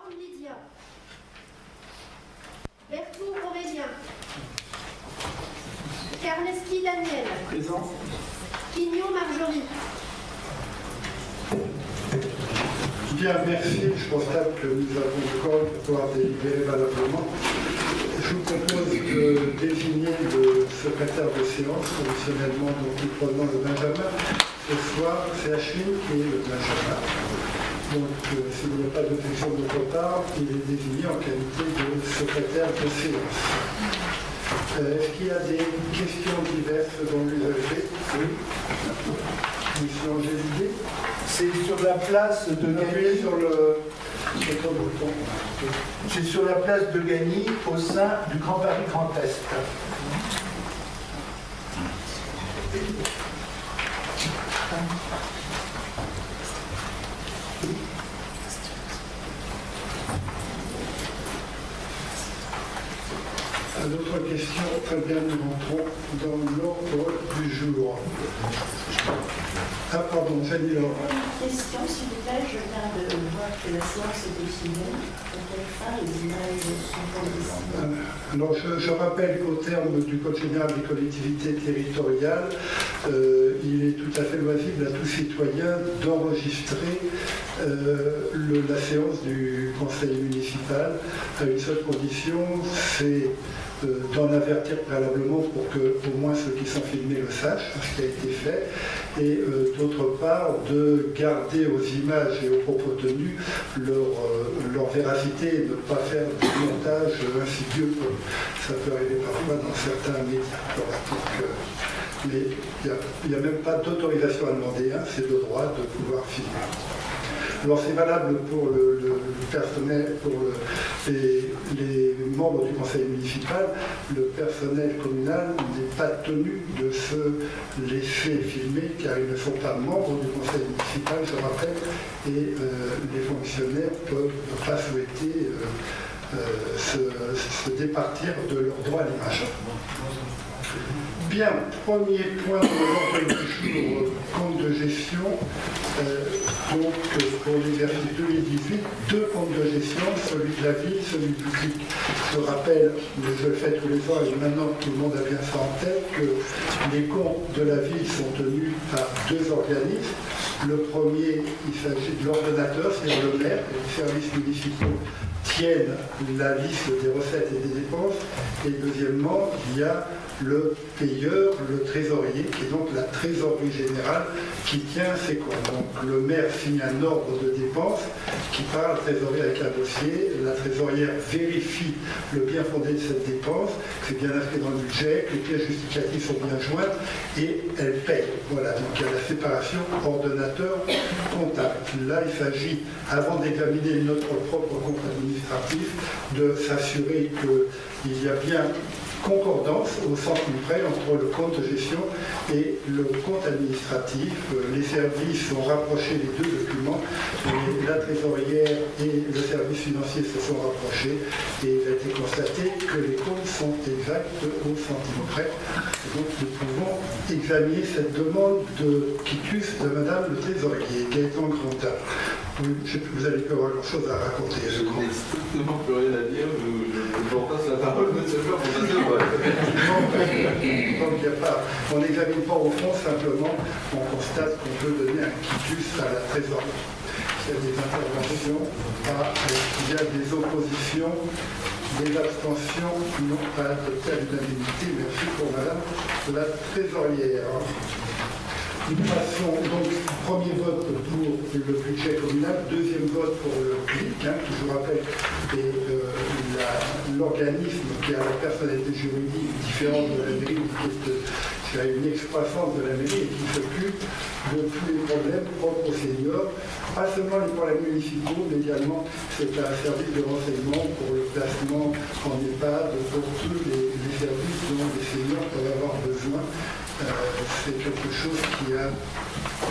Borne Lydia. Berthoud Aurélien. Karneski Daniel. Présent. Pignon Marjorie. Bien, merci. Je constate que nous avons le corps pour pouvoir délibérer valablement. Je vous propose de désigner le secrétaire de séance, traditionnellement donc nous prenons le Benjamin. Ce soir, c'est Achille qui est le Benjamin. Donc, s'il n'y a pas d'objection de notre part, il est désigné en qualité de secrétaire de séance. Est-ce qu'il y a des questions diverses dont l'usage? Oui. Monsieur Angélidé? C'est sur la place de Gagny, c'est sur la place de Gagny au sein du Grand Paris Grand Est. D'autres questions? Très bien, nous rentrons dans l'ordre du jour. Ah, pardon, Jenny Laure. Une question, s'il vous plaît. Je viens de voir que la séance est filmée. Pour quelle fin les images sont publiées? Alors, je rappelle qu'au terme du Code général des collectivités territoriales, il est tout à fait loisible à tout citoyen d'enregistrer la séance du conseil municipal à une seule condition, c'est d'en avertir préalablement pour que au moins ceux qui sont filmés le sachent, ce qui a été fait, et d'autre part de garder aux images et aux propos tenus leur véracité et ne pas faire du montage insidieux comme ça peut arriver parfois dans certains médias. Voilà, donc, mais il n'y a même pas d'autorisation à demander, hein, c'est le droit de pouvoir filmer. Alors c'est valable pour le personnel, pour les membres du conseil municipal. Le personnel communal n'est pas tenu de se laisser filmer car ils ne sont pas membres du conseil municipal, je rappelle, et les fonctionnaires ne peuvent pas souhaiter se départir de leur droit à l'image. Bien, premier point de l'ordre du jour, compte de gestion. Donc, pour l'exercice 2018, deux comptes de gestion, celui de la ville, celui du public. Je rappelle, mais je le fais tous les ans et maintenant tout le monde a bien ça en tête, que les comptes de la ville sont tenus par deux organismes. Le premier, il s'agit de l'ordonnateur, c'est-à-dire le maire, et les services municipaux tiennent la liste des recettes et des dépenses. Et deuxièmement, il y a le payeur, le trésorier, qui est donc la trésorerie générale qui tient ses comptes. Donc le maire signe un ordre de dépenses qui part à la trésorerie avec un dossier. La trésorière vérifie le bien fondé de cette dépense, c'est bien inscrit dans le budget, que les pièces justificatives sont bien jointes et elle paye. Voilà, donc il y a la séparation ordonnateur-comptable. Là, il s'agit, avant d'examiner notre propre compte administratif, de s'assurer qu'il y a bien concordance au centime près entre le compte de gestion et le compte administratif. Les services ont rapproché les deux documents. Et la trésorière et le service financier se sont rapprochés et il a été constaté que les comptes sont exacts au centime près. Et donc nous pouvons examiner cette demande de quitus de Madame le trésorier, Gaëtan Grandin. Vous avez pas grand-chose à raconter. Je n'ai strictement plus rien à dire. Je repasse la parole, monsieur le maire, pour donc, on n'examine pas au fond, simplement, on constate qu'on veut donner un quitus à la trésorerie. Il y a des interventions, il y a des oppositions, des abstentions, non pas adopté à l'unanimité. Merci pour Madame la trésorière. Nous passons donc premier vote pour le budget communal, deuxième vote pour le public, qui je vous rappelle est l'organisme qui a la personnalité juridique différente de la mairie, qui a une excroissance de la mairie et qui s'occupe de tous les problèmes propres aux seniors, pas seulement les problèmes municipaux, mais également c'est un service de renseignement pour le placement en EHPAD, pour tous les services dont les seniors peuvent avoir besoin. C'est quelque chose qui a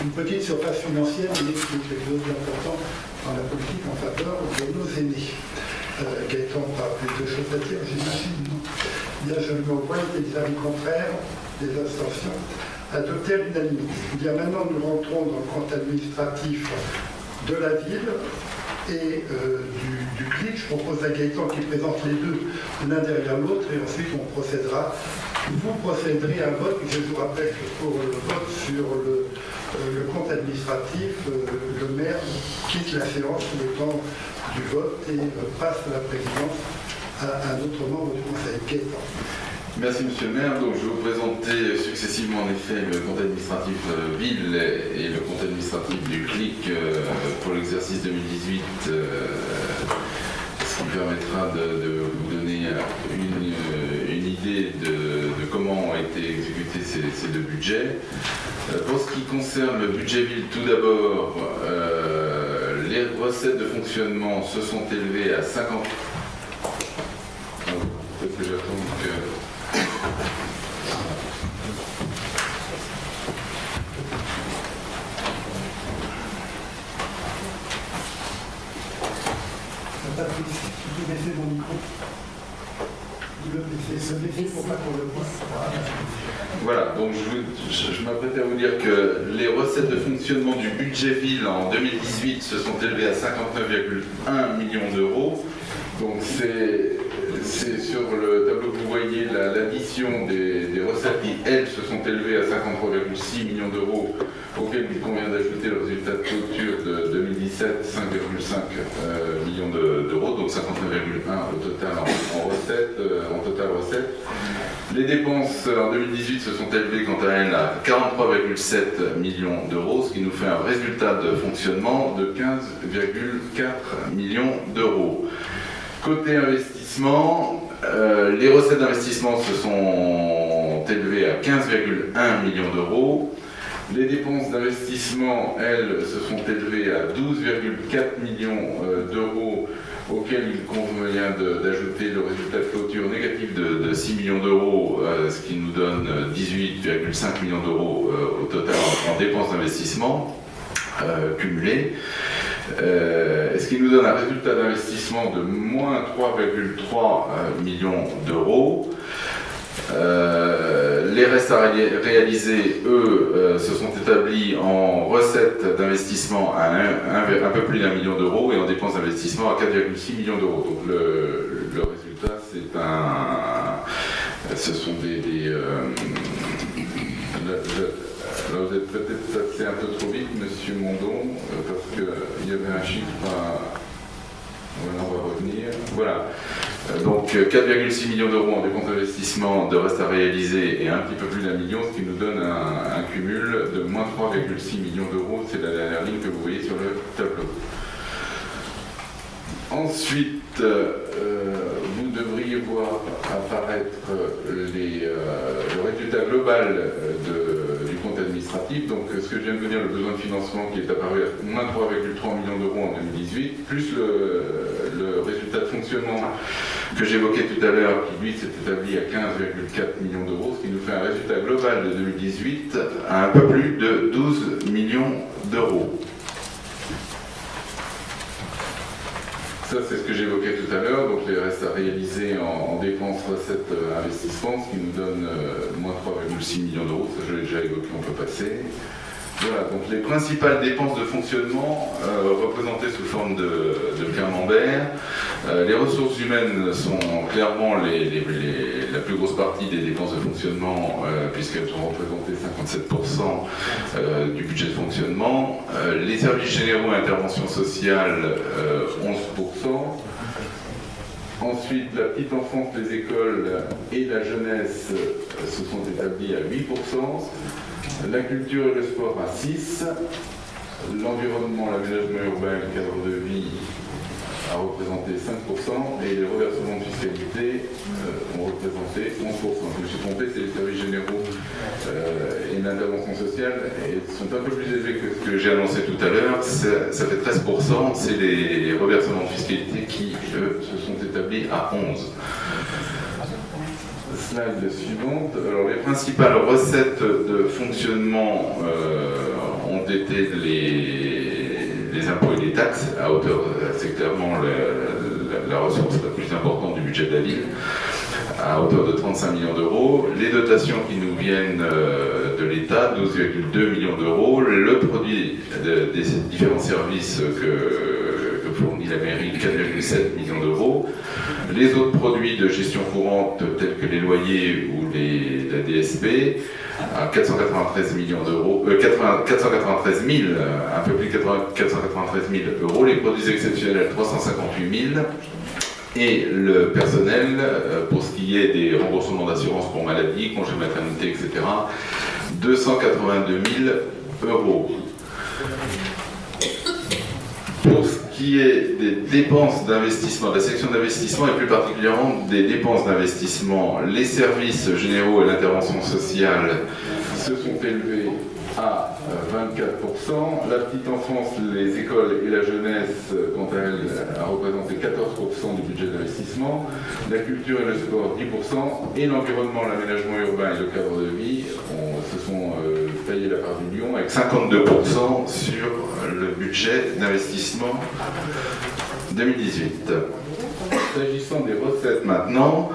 une petite surface financière, mais qui est quelque chose d'important dans la politique en faveur de nos aînés. Gaëtan n'a pas plus de choses à dire, j'imagine. Bien, je le mets au point, des avis contraires, des abstentions, adopté à l'unanimité. Bien, maintenant, nous rentrons dans le compte administratif de la ville. et du CLIC. Je propose à Gaëtan qui présente les deux l'un derrière l'autre et ensuite on procédera. Vous procéderez à un vote. Je vous rappelle que pour le vote sur le compte administratif, le maire quitte la séance le temps du vote et passe la présidence à un autre membre du conseil. Gaëtan. Merci Monsieur le maire. Donc, je vais vous présenter successivement en effet le compte administratif ville et le compte administratif du CLIC pour l'exercice 2018, ce qui permettra de vous donner une idée de comment ont été exécutés ces deux budgets. Pour ce qui concerne le budget ville, tout d'abord, les recettes de fonctionnement se sont élevées à 50. Peut-être que j'attends que. Voilà, donc je m'apprête à vous dire que les recettes de fonctionnement du budget ville en 2018 se sont élevées à 59,1 millions d'euros. Donc c'est sur le tableau que vous voyez l'addition des recettes qui, elles, se sont élevées à 53,6 millions d'euros, auxquels il convient d'ajouter le résultat de clôture de 2017, 5,5 millions d'euros, donc 59,1 au total en total recette. Les dépenses en 2018 se sont élevées quant à elles à 43,7 millions d'euros, ce qui nous fait un résultat de fonctionnement de 15,4 millions d'euros. Côté investissement, les recettes d'investissement se sont élevées à 15,1 millions d'euros. Les dépenses d'investissement, elles, se sont élevées à 12,4 millions d'euros, auxquels il convient d'ajouter le résultat de clôture négatif de 6 millions d'euros, ce qui nous donne 18,5 millions d'euros au total en dépenses d'investissement cumulées. Ce qui nous donne un résultat d'investissement de moins 3,3 millions d'euros. Les restes à réaliser, eux, se sont établis en recettes d'investissement à un peu plus d'1 million d'euros et en dépenses d'investissement à 4,6 millions d'euros. Donc le résultat, ce sont là, vous êtes peut-être passé un peu trop vite, Monsieur Mondon, parce qu'il y avait un chiffre à. Voilà, on va revenir. Voilà. Donc 4,6 millions d'euros en dépenses d'investissement de reste à réaliser et un petit peu plus d'1 million, ce qui nous donne un cumul de moins 3,6 millions d'euros. C'est la dernière ligne que vous voyez sur le tableau. Ensuite, vous devriez voir apparaître le résultat global du compte administratif. Donc, ce que je viens de vous dire, le besoin de financement qui est apparu à moins 3,3 millions d'euros en 2018, plus le résultat de fonctionnement que j'évoquais tout à l'heure, qui lui s'est établi à 15,4 millions d'euros, ce qui nous fait un résultat global de 2018 à un peu plus de 12 millions d'euros. Ça, c'est ce que j'évoquais tout à l'heure, donc les restes à réaliser en dépenses, recettes, investissements, ce qui nous donne moins 3,6 millions d'euros, ça je l'ai déjà évoqué, on peut passer. Voilà, donc les principales dépenses de fonctionnement représentées sous forme de camembert. Les ressources humaines sont clairement la plus grosse partie des dépenses de fonctionnement, puisqu'elles ont représenté 57% du budget de fonctionnement. Les services généraux et interventions sociales, 11%. Ensuite, la petite enfance, les écoles et la jeunesse se sont établis à 8%. La culture et le sport à 6%, l'environnement, l'aménagement urbain et le cadre de vie a représenté 5% et les reversements de fiscalité ont représenté 11%. Je me suis trompé, c'est les services généraux et l'intervention sociale et sont un peu plus élevés que ce que j'ai annoncé tout à l'heure. Ça fait 13%, c'est les reversements de fiscalité qui, eux, se sont établis à 11%. Slide suivante. Alors, les principales recettes de fonctionnement ont été les impôts et les taxes, à hauteur, c'est clairement la ressource la plus importante du budget de la ville, à hauteur de 35 millions d'euros. Les dotations qui nous viennent de l'État, 12,2 millions d'euros. Le produit des différents services que fournit 4,7 millions d'euros. Les autres produits de gestion courante, tels que les loyers ou la DSP, à 493 millions d'euros, 493 000, un peu plus de 493 000 euros. Les produits exceptionnels, 358 000. Et le personnel, pour ce qui est des remboursements d'assurance pour maladie, congé maternité, etc., 282 000 euros. Pour ce qui est des dépenses d'investissement, de la section d'investissement et plus particulièrement des dépenses d'investissement, les services généraux et l'intervention sociale se sont élevés à 24%. La petite enfance, les écoles et la jeunesse, quant à elles, a représenté 14% du budget d'investissement. La culture et le sport, 10%. Et l'environnement, l'aménagement urbain et le cadre de vie se sont taillés la part du lion avec 52% sur le budget d'investissement 2018. S'agissant des recettes maintenant,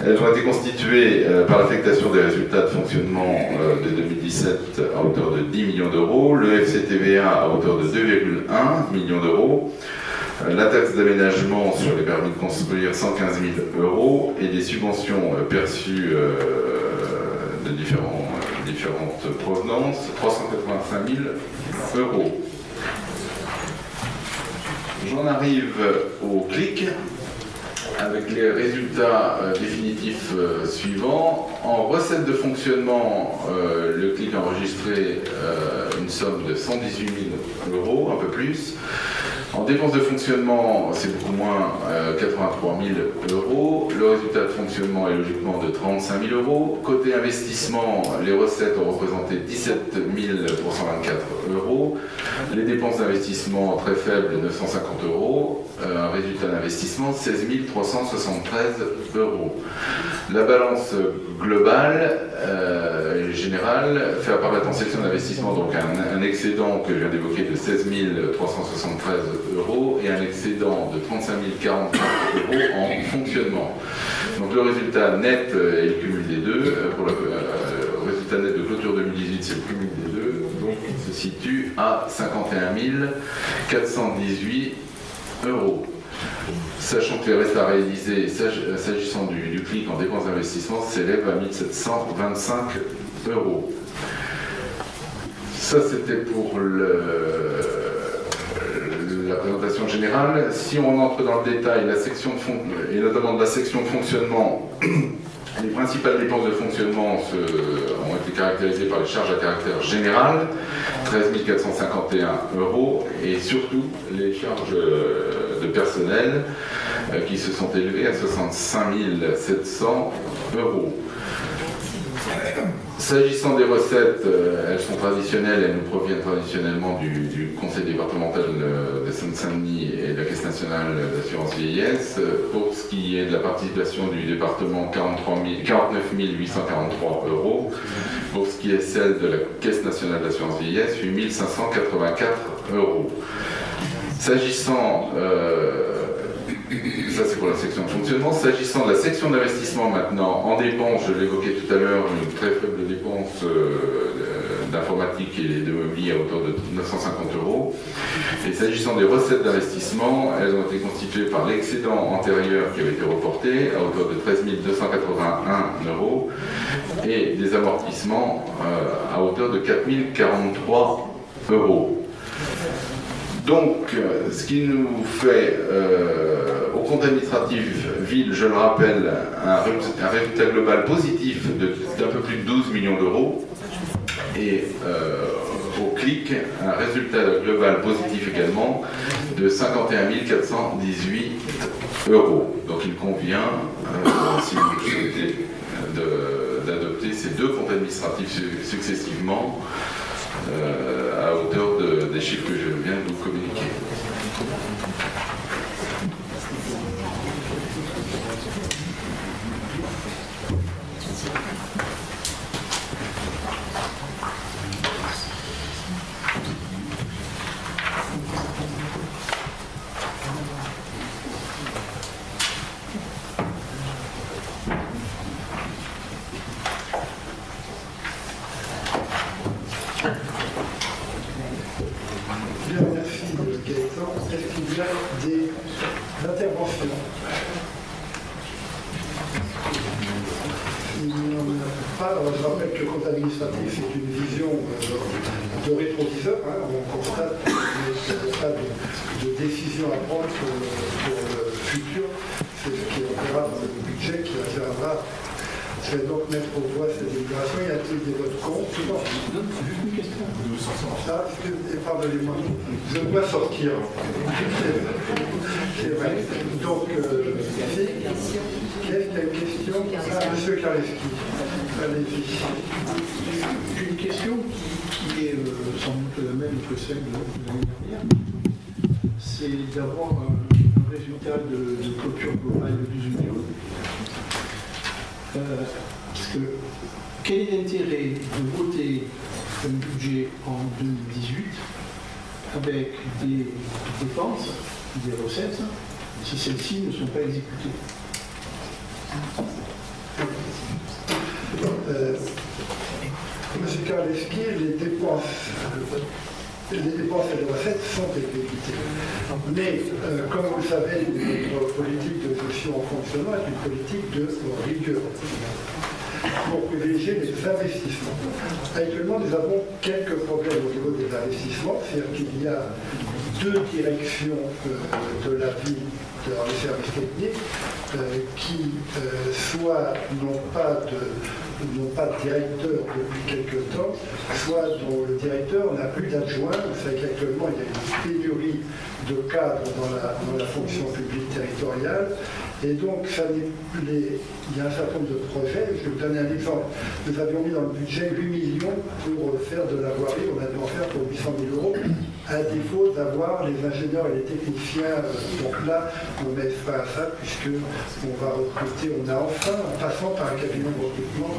elles ont été constituées par l'affectation des résultats de fonctionnement de 2017 à hauteur de 10 millions d'euros, le FCTVA à hauteur de 2,1 millions d'euros, la taxe d'aménagement sur les permis de construire 115 000 euros et des subventions perçues de différentes provenances 385 000 euros. J'en arrive au clic avec les résultats définitifs suivants. En recettes de fonctionnement, le clic a enregistré une somme de 118 000 euros, un peu plus. En dépenses de fonctionnement, c'est beaucoup moins, 83 000 euros. Le résultat de fonctionnement est logiquement de 35 000 euros. Côté investissement, les recettes ont représenté 17 324 euros. Les dépenses d'investissement très faibles, 950 euros. Un résultat d'investissement, 16 373 euros. La balance globale générale fait apparaître en section d'investissement donc un excédent que je viens d'évoquer de 16 373 euros et un excédent de 35 040 euros en fonctionnement. Donc le résultat net est le cumul des deux. Pour le résultat net de clôture 2018, c'est le cumul des deux. Donc il se situe à 51 418 euros. Sachant que les restes à réaliser, s'agissant du clic en dépenses d'investissement, s'élève à 1 725 euros. Ça, c'était pour la présentation générale. Si on entre dans le détail, et notamment de la section de fonctionnement, les principales dépenses de fonctionnement ont été caractérisées par les charges à caractère général, 13 451 euros, et surtout les charges de personnel qui se sont élevées à 65 700 euros. S'agissant des recettes, elles sont traditionnelles, elles nous proviennent traditionnellement du Conseil départemental de Seine-Saint-Denis et de la Caisse nationale d'assurance vieillesse. Pour ce qui est de la participation du département, 49 843 euros. Pour ce qui est celle de la Caisse nationale d'assurance vieillesse, 8 584 euros. S'agissant, ça c'est pour la section de fonctionnement. S'agissant de la section d'investissement maintenant, en dépenses, je l'évoquais tout à l'heure, une très faible dépense d'informatique et de mobilier à hauteur de 950 euros. Et s'agissant des recettes d'investissement, elles ont été constituées par l'excédent antérieur qui avait été reporté à hauteur de 13 281 euros et des amortissements à hauteur de 4 043 euros. Donc, ce qui nous fait, au compte administratif ville, je le rappelle, un résultat global positif d'un peu plus de 12 millions d'euros, et au clic, un résultat global positif également de 51 418 euros. Donc il convient, si vous souhaitez, d'adopter ces deux comptes administratifs successivement, à hauteur des chiffres que je viens de vous communiquer. Bien, merci Gaëtan. Est-ce qu'il y a des interventions. Il n'y en a pas. Alors, je rappelle que le compte administratif, c'est une vision de rétroviseur. Hein. On constate qu'il n'y a pas de décision à prendre pour le futur. C'est ce qui verra dans le budget qui interviendra. Je vais donc mettre au voie cette délibération. Y a-t-il des votes contre? Juste une question. Ah, pardonnez-moi, je dois sortir. C'est vrai. Donc, qui est-ce qui a une question? Ah, monsieur Kaleski, allez-y. Une question qui est sans doute la même que celle de l'année dernière. C'est d'avoir un résultat de clôture globale de 12 millions. Parce que quel est l'intérêt de voter un budget en 2018 avec des dépenses, des recettes, si celles-ci ne sont pas exécutées? Monsieur Kaleski, les dépenses et les recettes sont exécutées. Mais, comme vous le savez, notre politique de gestion en fonctionnement est une politique de rigueur pour privilégier les investissements. Actuellement, nous avons quelques problèmes au niveau des investissements, c'est-à-dire qu'il y a deux directions de la vie dans les services techniques qui soit n'ont pas de directeur depuis quelque temps, soit dont le directeur n'a plus d'adjoint. Vous savez qu'actuellement, il y a une pénurie de cadres dans la fonction publique territoriale. Et donc, il y a un certain nombre de projets. Je vais vous donner un exemple. Nous avions mis dans le budget 8 millions pour faire de la voirie. On a dû en faire pour 800 000 euros, à défaut d'avoir les ingénieurs et les techniciens. Donc là, on met fin à ça, puisqu'on va recruter. On a enfin, en passant par un cabinet de recrutement,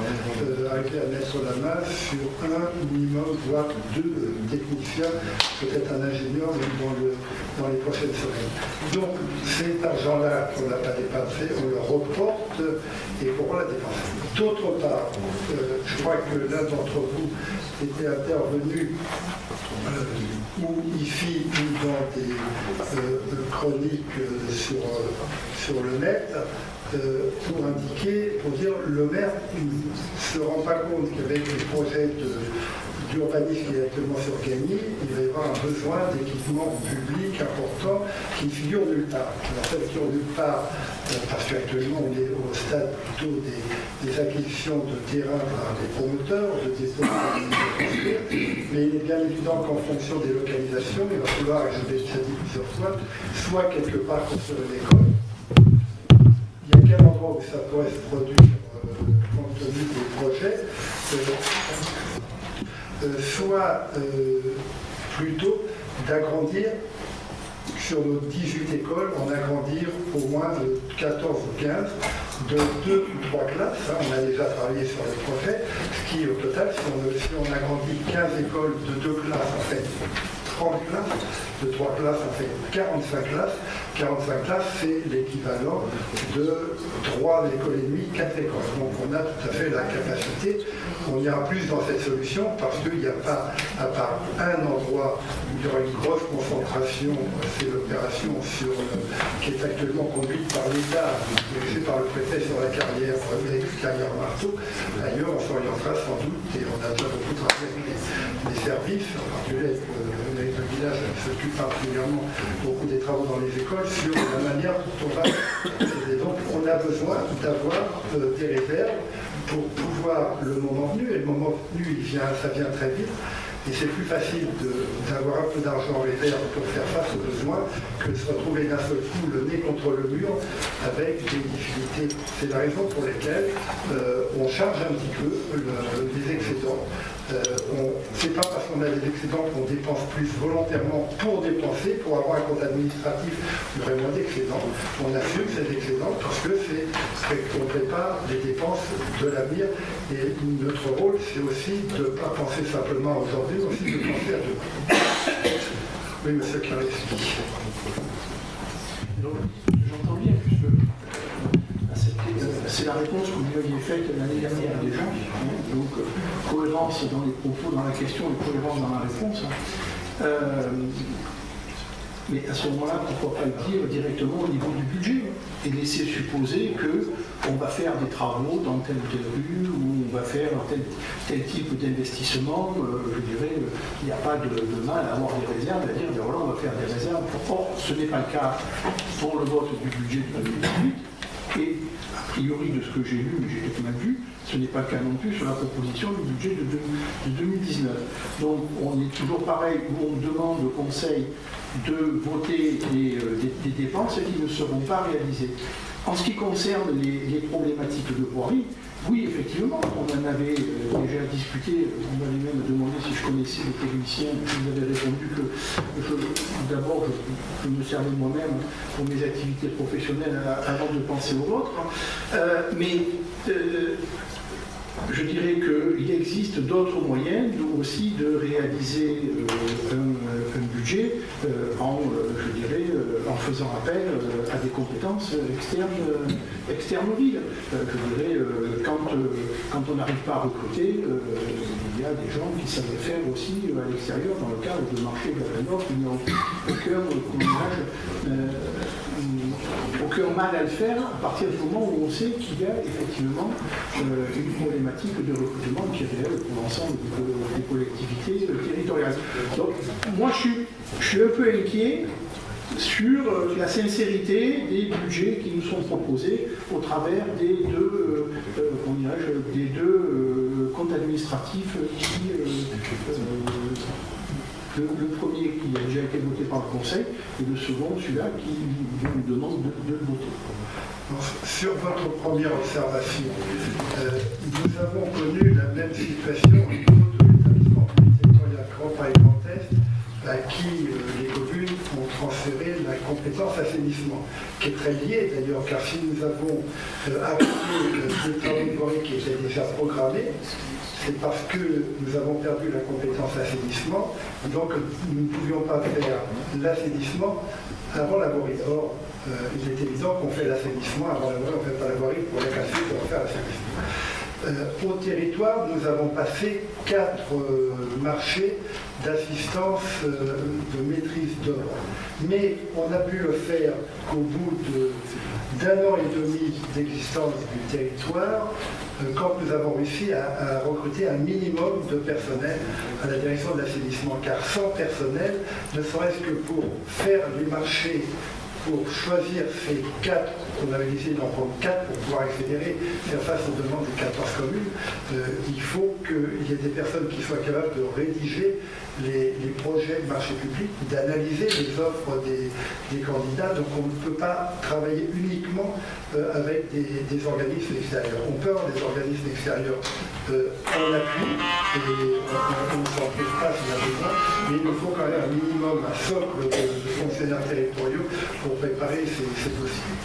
arrivé à mettre la main sur un minimum, voire deux techniciens, peut-être un ingénieur, même dans les prochaines semaines. Donc, cet argent-là qu'on n'a pas dépensé, on le reporte et pourra la dépenser. D'autre part, je crois que l'un d'entre vous était intervenu ou ici ou dans des chroniques sur le net pour indiquer, pour dire le maire ne se rend pas compte qu'avec les projets d'urbanisme qui est actuellement sur Gagny, il va y avoir un besoin d'équipement public important qui ne figure nulle part. Alors ça ne figure nulle part parce qu'actuellement on est au stade plutôt des acquisitions de terrain par des promoteurs, de dépôts, mais il est bien évident qu'en fonction des localisations, il va falloir, et je l'ai déjà dit plusieurs fois, soit quelque part construire une école. Il y a quel endroit où ça pourrait se produire compte tenu des projets, soit plutôt d'agrandir sur nos 18 écoles, en agrandir au moins de 14 ou 15, de 2 ou 3 classes. Hein, on a déjà travaillé sur le projet, ce qui au total, si on agrandit 15 écoles de 2 classes, en fait 30 classes, de 3 classes, en fait 45 classes. 45 classes, c'est l'équivalent de 3 écoles et demie, 4 écoles. Donc on a tout à fait la capacité. On ira plus dans cette solution parce qu'il n'y a pas, à part un endroit où il y aura une grosse concentration, c'est l'opération qui est actuellement conduite par l'État, dirigée par le préfet sur la carrière Marteau. Ailleurs, on s'orientera sans doute, et on a déjà beaucoup travaillé avec les services, en particulier avec le village qui s'occupe particulièrement beaucoup des travaux dans les écoles, sur la manière dont on va procéder. Donc on a besoin d'avoir des réserves pour pouvoir, le moment venu, et le moment venu ça vient très vite, et c'est plus facile d'avoir un peu d'argent en réserve pour faire face aux besoins que de se retrouver d'un seul coup le nez contre le mur avec des difficultés. C'est la raison pour laquelle on charge un petit peu les excédents. C'est pas parce qu'on a des excédents qu'on dépense plus volontairement pour dépenser, pour avoir un compte administratif, il y aurait moins d'excédents. On assume ces excédents parce que on prépare les dépenses de l'avenir. Et notre rôle, c'est aussi de ne pas penser simplement aujourd'hui, mais aussi de penser à demain. Oui, monsieur Kaleski. J'entends bien, puisque c'est la réponse que vous aviez faite l'année dernière déjà. Donc, cohérence dans les propos, dans la question et cohérence dans la réponse. mais à ce moment-là, pourquoi pas le dire directement au niveau du budget et laisser supposer qu'on va faire des travaux dans telle ou telle rue, ou on va faire tel type d'investissement. Je dirais, il n'y a pas de mal à avoir des réserves, à dire, ben voilà, on va faire des réserves. Or, ce n'est pas le cas pour le vote du budget de 2018, et a priori de ce que j'ai lu, mais j'ai peut-être mal vu, ce n'est pas le cas non plus sur la proposition du budget de 2019. Donc on est toujours pareil, où on demande au Conseil de voter des dépenses qui ne seront pas réalisées. En ce qui concerne les problématiques de voirie, oui, effectivement, on en avait déjà discuté, on m'avait même demandé si je connaissais les techniciens, je vous avais répondu que d'abord je me servais moi-même pour mes activités professionnelles avant de penser aux vôtres, je dirais qu'il existe d'autres moyens aussi de réaliser un budget en faisant appel à des compétences externes aux villes. Je dirais, quand on n'arrive pas à recruter, il y a des gens qui savent faire aussi à l'extérieur dans le cadre de marché d'appel d'offres. Ils n'ont aucun mal à le faire à partir du moment où on sait qu'il y a effectivement une problématique de recrutement qui est réelle pour l'ensemble des collectivités territoriales. Donc, moi, je suis un peu inquiet sur la sincérité des budgets qui nous sont proposés au travers des deux comptes administratifs le premier qui a déjà été voté par le Conseil et le second, celui-là, qui nous demande de le voter. Sur votre première observation, nous avons connu la même situation au niveau de l'établissement public territorial Grand Paris Grand Est, à qui les communes ont transféré la compétence assainissement, qui est très liée d'ailleurs, car si nous avons arrêté des travaux de voirie qui étaient déjà programmés, c'est parce que nous avons perdu la compétence assainissement, donc nous ne pouvions pas faire l'assainissement avant la voirie. Or, il est évident qu'on fait l'assainissement avant la voirie, on ne fait pas la voirie pour la casser, pour faire l'assainissement. Au territoire, nous avons passé 4 marchés d'assistance de maîtrise d'œuvre. Mais on a pu le faire qu'au bout d'un an et demi d'existence du territoire, quand nous avons réussi à recruter un minimum de personnel à la direction de l'assainissement. Car sans personnel, ne serait-ce que pour faire les marchés, pour choisir ces 4, on avait décidé d'en prendre 4 pour pouvoir accélérer, faire face aux demandes des 14 communes, il faut qu'il y ait des personnes qui soient capables de rédiger les projets de marché public, d'analyser les offres des candidats. Donc on ne peut pas travailler uniquement avec des organismes extérieurs. On peut avoir des organismes extérieurs en appui, et on ne s'en prive pas s'il y a besoin, mais il nous faut quand même un minimum, un socle de fonctionnaires territoriaux pour préparer ces dossiers.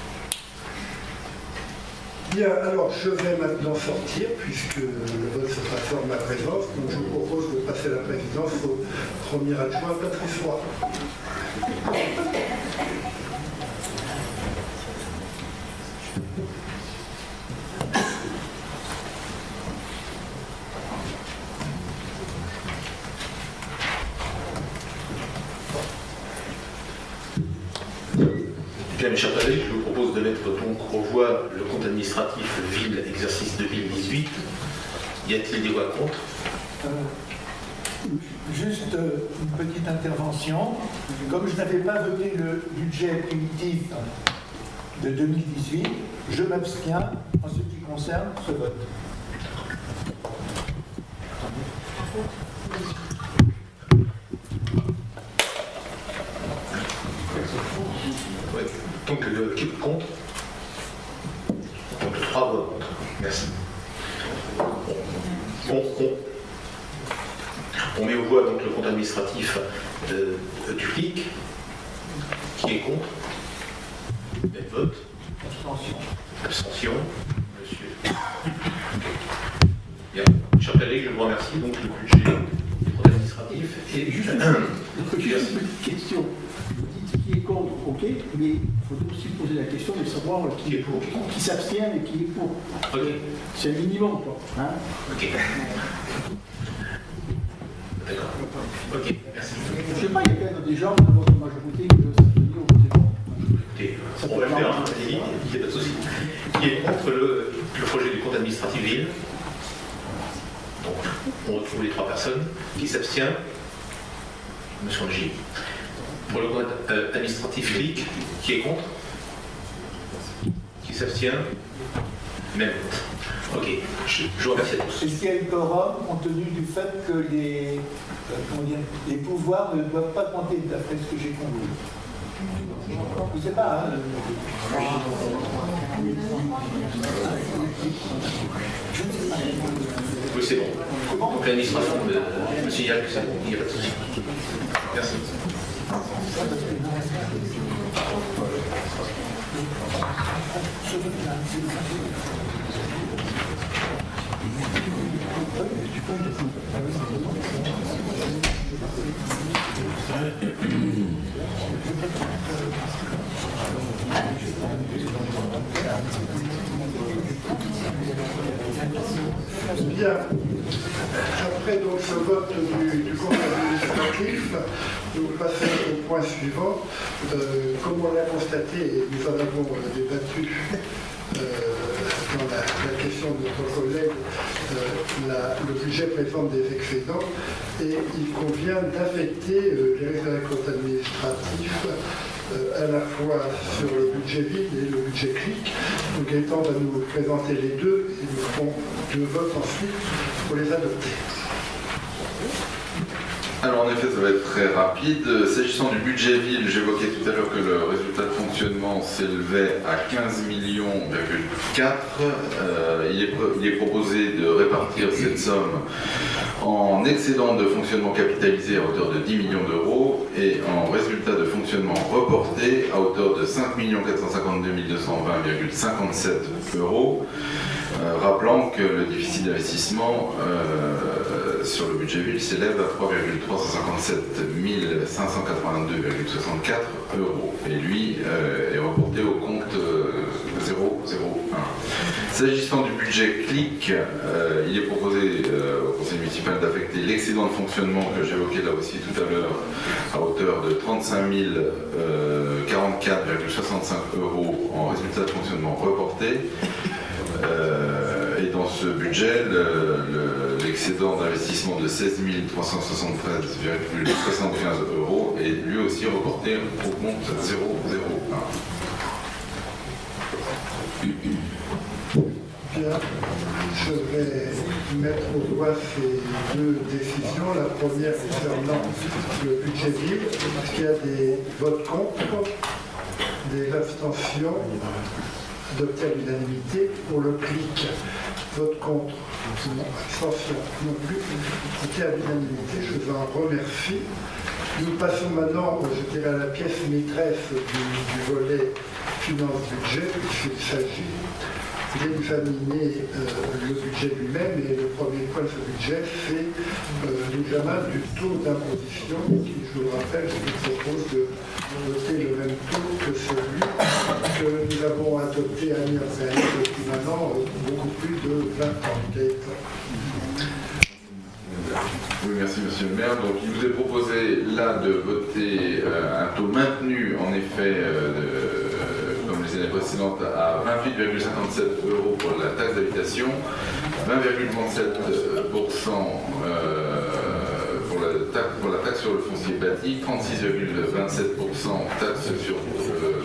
Bien, alors je vais maintenant sortir, puisque le vote se passe en ma présence, donc je vous propose de passer la présidence au premier adjoint, Patrice Roy. Bien, mes chers collègues, je vous propose de mettre donc aux voix le compte administratif ville exercice 2018. Y a-t-il des voix contre? Juste une petite intervention. Comme je n'avais pas voté le budget primitif de 2018, je m'abstiens en ce qui concerne ce vote. Oui. Donc, qui est contre? Donc, 3 voix contre. Merci. On met aux voix donc le compte administratif du FLIC. Qui est contre? Même vote. Abstention. Abstention. Monsieur. Bien. Chers collègues, je vous remercie. Donc, le budget du compte administratif. Et juste une petite question. Vous dites qui est contre, ok, mais il faut aussi poser la question de savoir qui est pour, qui s'abstient et qui est pour. Ok. C'est un minimum, quoi. Hein. Ok. D'accord. Ok, merci. Je ne sais pas, il y a quand même des gens de votre majorité qui veulent s'abstenir ou voter contre. Écoutez, on va le faire, hein. Il n'y a pas de souci. Qui est contre le projet du compte administratif ville? Donc, on retrouve les 3 personnes. Qui s'abstient? Monsieur Angier. Pour le compte administratif clic, qui est contre? Qui s'abstient? Même. Ok, je vous remercie à tous. Est-ce qu'il y a une quorum compte tenu du fait que les pouvoirs ne doivent pas compter d'après ce que j'ai compris? Je ne sais pas. Hein. Oui, c'est bon. Donc l'administration me signale que c'est bon, il n'y a pas de souci. Merci. Bien. Après donc ce vote du compte administratif, nous passons au point suivant. Comme on l'a constaté, et nous en avons débattu dans la question de notre collègue, le budget présente des excédents et il convient d'affecter les réserves administratifs à la fois sur le budget vide et le budget clic. Donc Gaëtan va nous présenter les deux et nous ferons 2 votes ensuite pour les adopter. Alors en effet, ça va être très rapide. S'agissant du budget ville, j'évoquais tout à l'heure que le résultat de fonctionnement s'élevait à 15,4 millions. Il est proposé de répartir cette somme en excédent de fonctionnement capitalisé à hauteur de 10 millions d'euros et en résultat de fonctionnement reporté à hauteur de 5 452 220,57 euros. Rappelant que le déficit d'investissement sur le budget ville s'élève à 3,357 582,64 euros. Et lui est reporté au compte 001. S'agissant du budget clic, il est proposé au conseil municipal d'affecter l'excédent de fonctionnement que j'évoquais là aussi tout à l'heure à hauteur de 35 044,65 euros en résultat de fonctionnement reporté. Et dans ce budget, l'excédent d'investissement de 16 373,75 euros est lui aussi reporté au compte 001. Bien, je vais mettre au voie ces 2 décisions. La première concernant le budget vide. Est-ce qu'il y a des votes contre, des abstentions? Adopté à l'unanimité. Pour le clic, vote contre, abstention non plus, adopté à l'unanimité. Je vous en remercie. Nous passons maintenant, je dirais, à la pièce maîtresse du volet finance-budget, puisqu'il s'agit d'examiner le budget lui-même. Et le premier point de ce budget, c'est l'examen du taux d'imposition, qui, je vous le rappelle, je vous propose de voter le même taux que celui que nous avons adopté année après année depuis maintenant beaucoup plus de 20 ans. Oui, merci Monsieur le maire. Donc il vous est proposé là de voter un taux maintenu en effet comme les années précédentes à 28,57 euros pour la taxe d'habitation, 20,37% pour la taxe sur le foncier bâti, 36,27% taxe sur le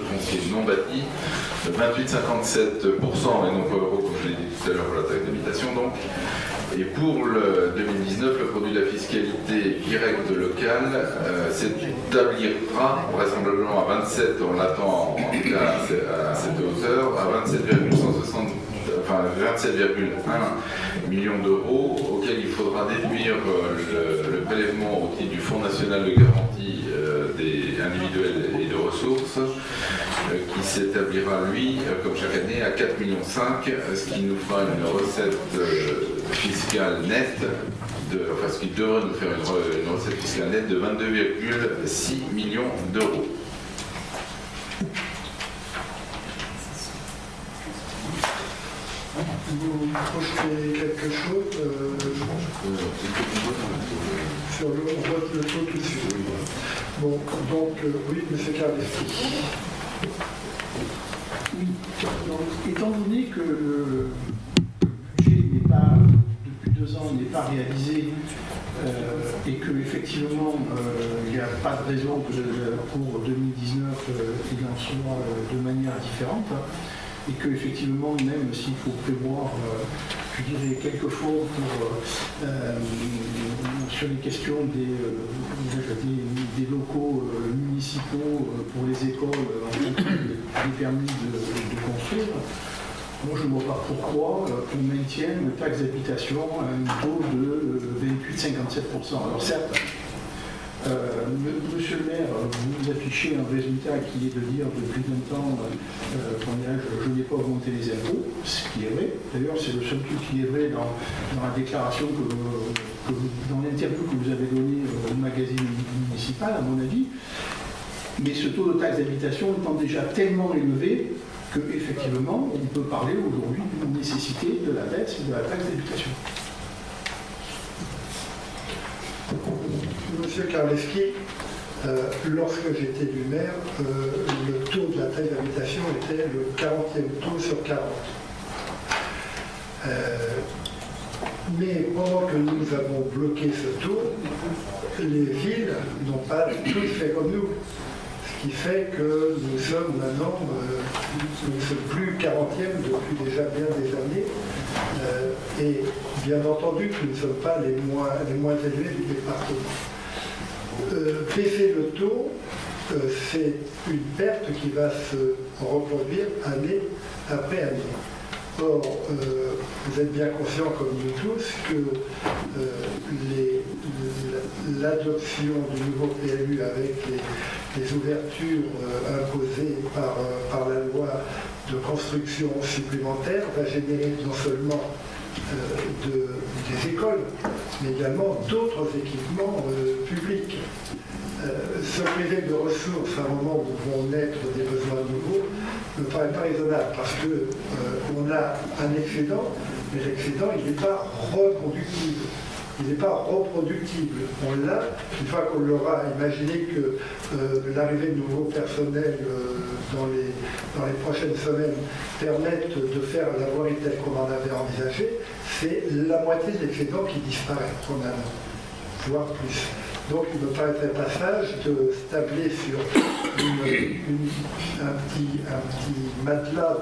foncier non bâti, 28,57% et non pas euros comme je l'ai dit tout à l'heure pour la taxe d'habitation donc. Et pour le 2019, le produit de la fiscalité directe locale s'établira vraisemblablement à 27, on l'attend en tout cas à cette hauteur, à 27,1 millions d'euros, auquel il faudra déduire le prélèvement au titre du Fonds national de garantie des individuels et de ressources, qui s'établira, lui, comme chaque année, à 4,5 millions, ce qui nous fera une recette fiscale nette, ce qui devrait nous faire une recette fiscale nette de 22,6 millions d'euros. vous projetez quelque chose sur le, on vote le taux tout de suite. Bon, donc, oui, M. Carleski. Oui, donc, étant donné que le budget n'est pas, depuis 2 ans, n'est pas réalisé et qu'effectivement il n'y a pas de raison que pour 2019 il en soit de manière différente, et qu'effectivement, même s'il faut prévoir, je dirais, quelques fonds sur les questions des locaux municipaux pour les écoles en fonction des permis de construire, moi je ne vois pas pourquoi on maintienne une taxe d'habitation à un taux de 28,57%. Alors certes, Monsieur le maire, vous affichez un résultat qui est de dire depuis 20 ans, je n'ai pas augmenté les impôts, ce qui est vrai. D'ailleurs, c'est le seul truc qui est vrai dans la déclaration, dans l'interview que vous avez donnée au magazine municipal, à mon avis. Mais ce taux de taxe d'habitation étant déjà tellement élevé qu'effectivement, on peut parler aujourd'hui d'une nécessité de la baisse de la taxe d'habitation. Monsieur Carleski, lorsque j'étais élu maire, le taux de la taxe d'habitation était le 40e taux sur 40. Mais pendant que nous avons bloqué ce taux, les villes n'ont pas tous fait comme nous. Ce qui fait que nous sommes maintenant, nous ne sommes plus 40e depuis déjà bien des années. Et bien entendu que nous ne sommes pas les moins élevés du département. Baisser le taux, c'est une perte qui va se reproduire année après année. Or, vous êtes bien conscients, comme nous tous, que l'adoption du nouveau PLU avec les ouvertures imposées par la loi de construction supplémentaire va générer non seulement des écoles, mais également d'autres équipements publics. Se priver de ressources à un moment où vont naître des besoins nouveaux ne me paraît pas raisonnable, parce qu'on a un excédent, mais l'excédent, il n'est pas reconductible. Il n'est pas reproductible. On l'a, une fois qu'on l'aura. Imaginez que l'arrivée de nouveaux personnels dans les prochaines semaines permette de faire la voirie telle qu'on en avait envisagé, c'est la moitié de l'excédent qui disparaît probablement, voire plus. Donc il me paraîtrait pas sage de se tabler sur un petit matelas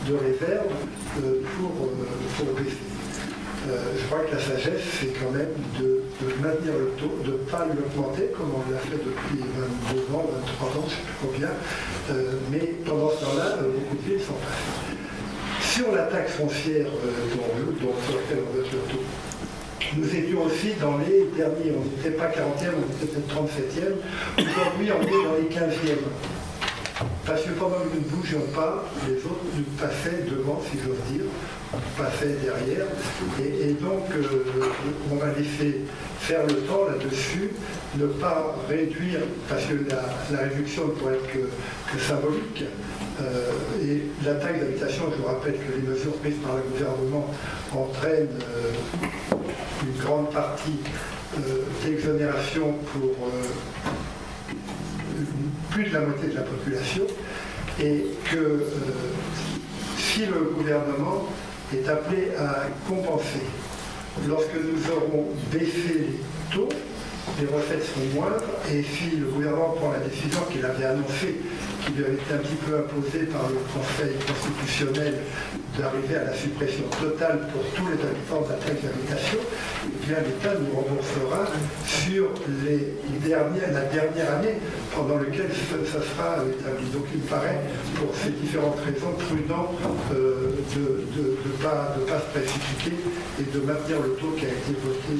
de réserve pour baisser. Je crois que la sagesse, c'est quand même de maintenir le taux, de ne pas l'augmenter, comme on l'a fait depuis 22 ans, 23 ans, je ne sais plus combien, mais pendant ce temps-là, beaucoup de villes sont passées. Sur la taxe foncière sur laquelle on vote le taux, nous étions aussi dans les derniers, on n'était pas 40e, on était peut-être 37e, aujourd'hui on est dans les 15e. Parce que pendant que nous ne bougions pas, les autres nous passaient devant, si j'ose dire, passaient derrière, et donc on va laisser faire le temps là-dessus, ne pas réduire, parce que la réduction ne pourrait être que symbolique, et la taxe d'habitation, je vous rappelle que les mesures prises par le gouvernement entraînent une grande partie d'exonération pour plus de la moitié de la population, et que si le gouvernement est appelé à compenser, lorsque nous aurons baissé les taux, les recettes seront moindres, et si le gouvernement prend la décision qu'il avait annoncée, qui lui avait été un petit peu imposée par le Conseil constitutionnel, d'arriver à la suppression totale pour tous les habitants de la taxe d'habitation, eh bien l'État nous remboursera sur la dernière année pendant laquelle ça sera établi. Donc il me paraît, pour ces différentes raisons, prudent de ne pas se précipiter et de maintenir le taux qui a été voté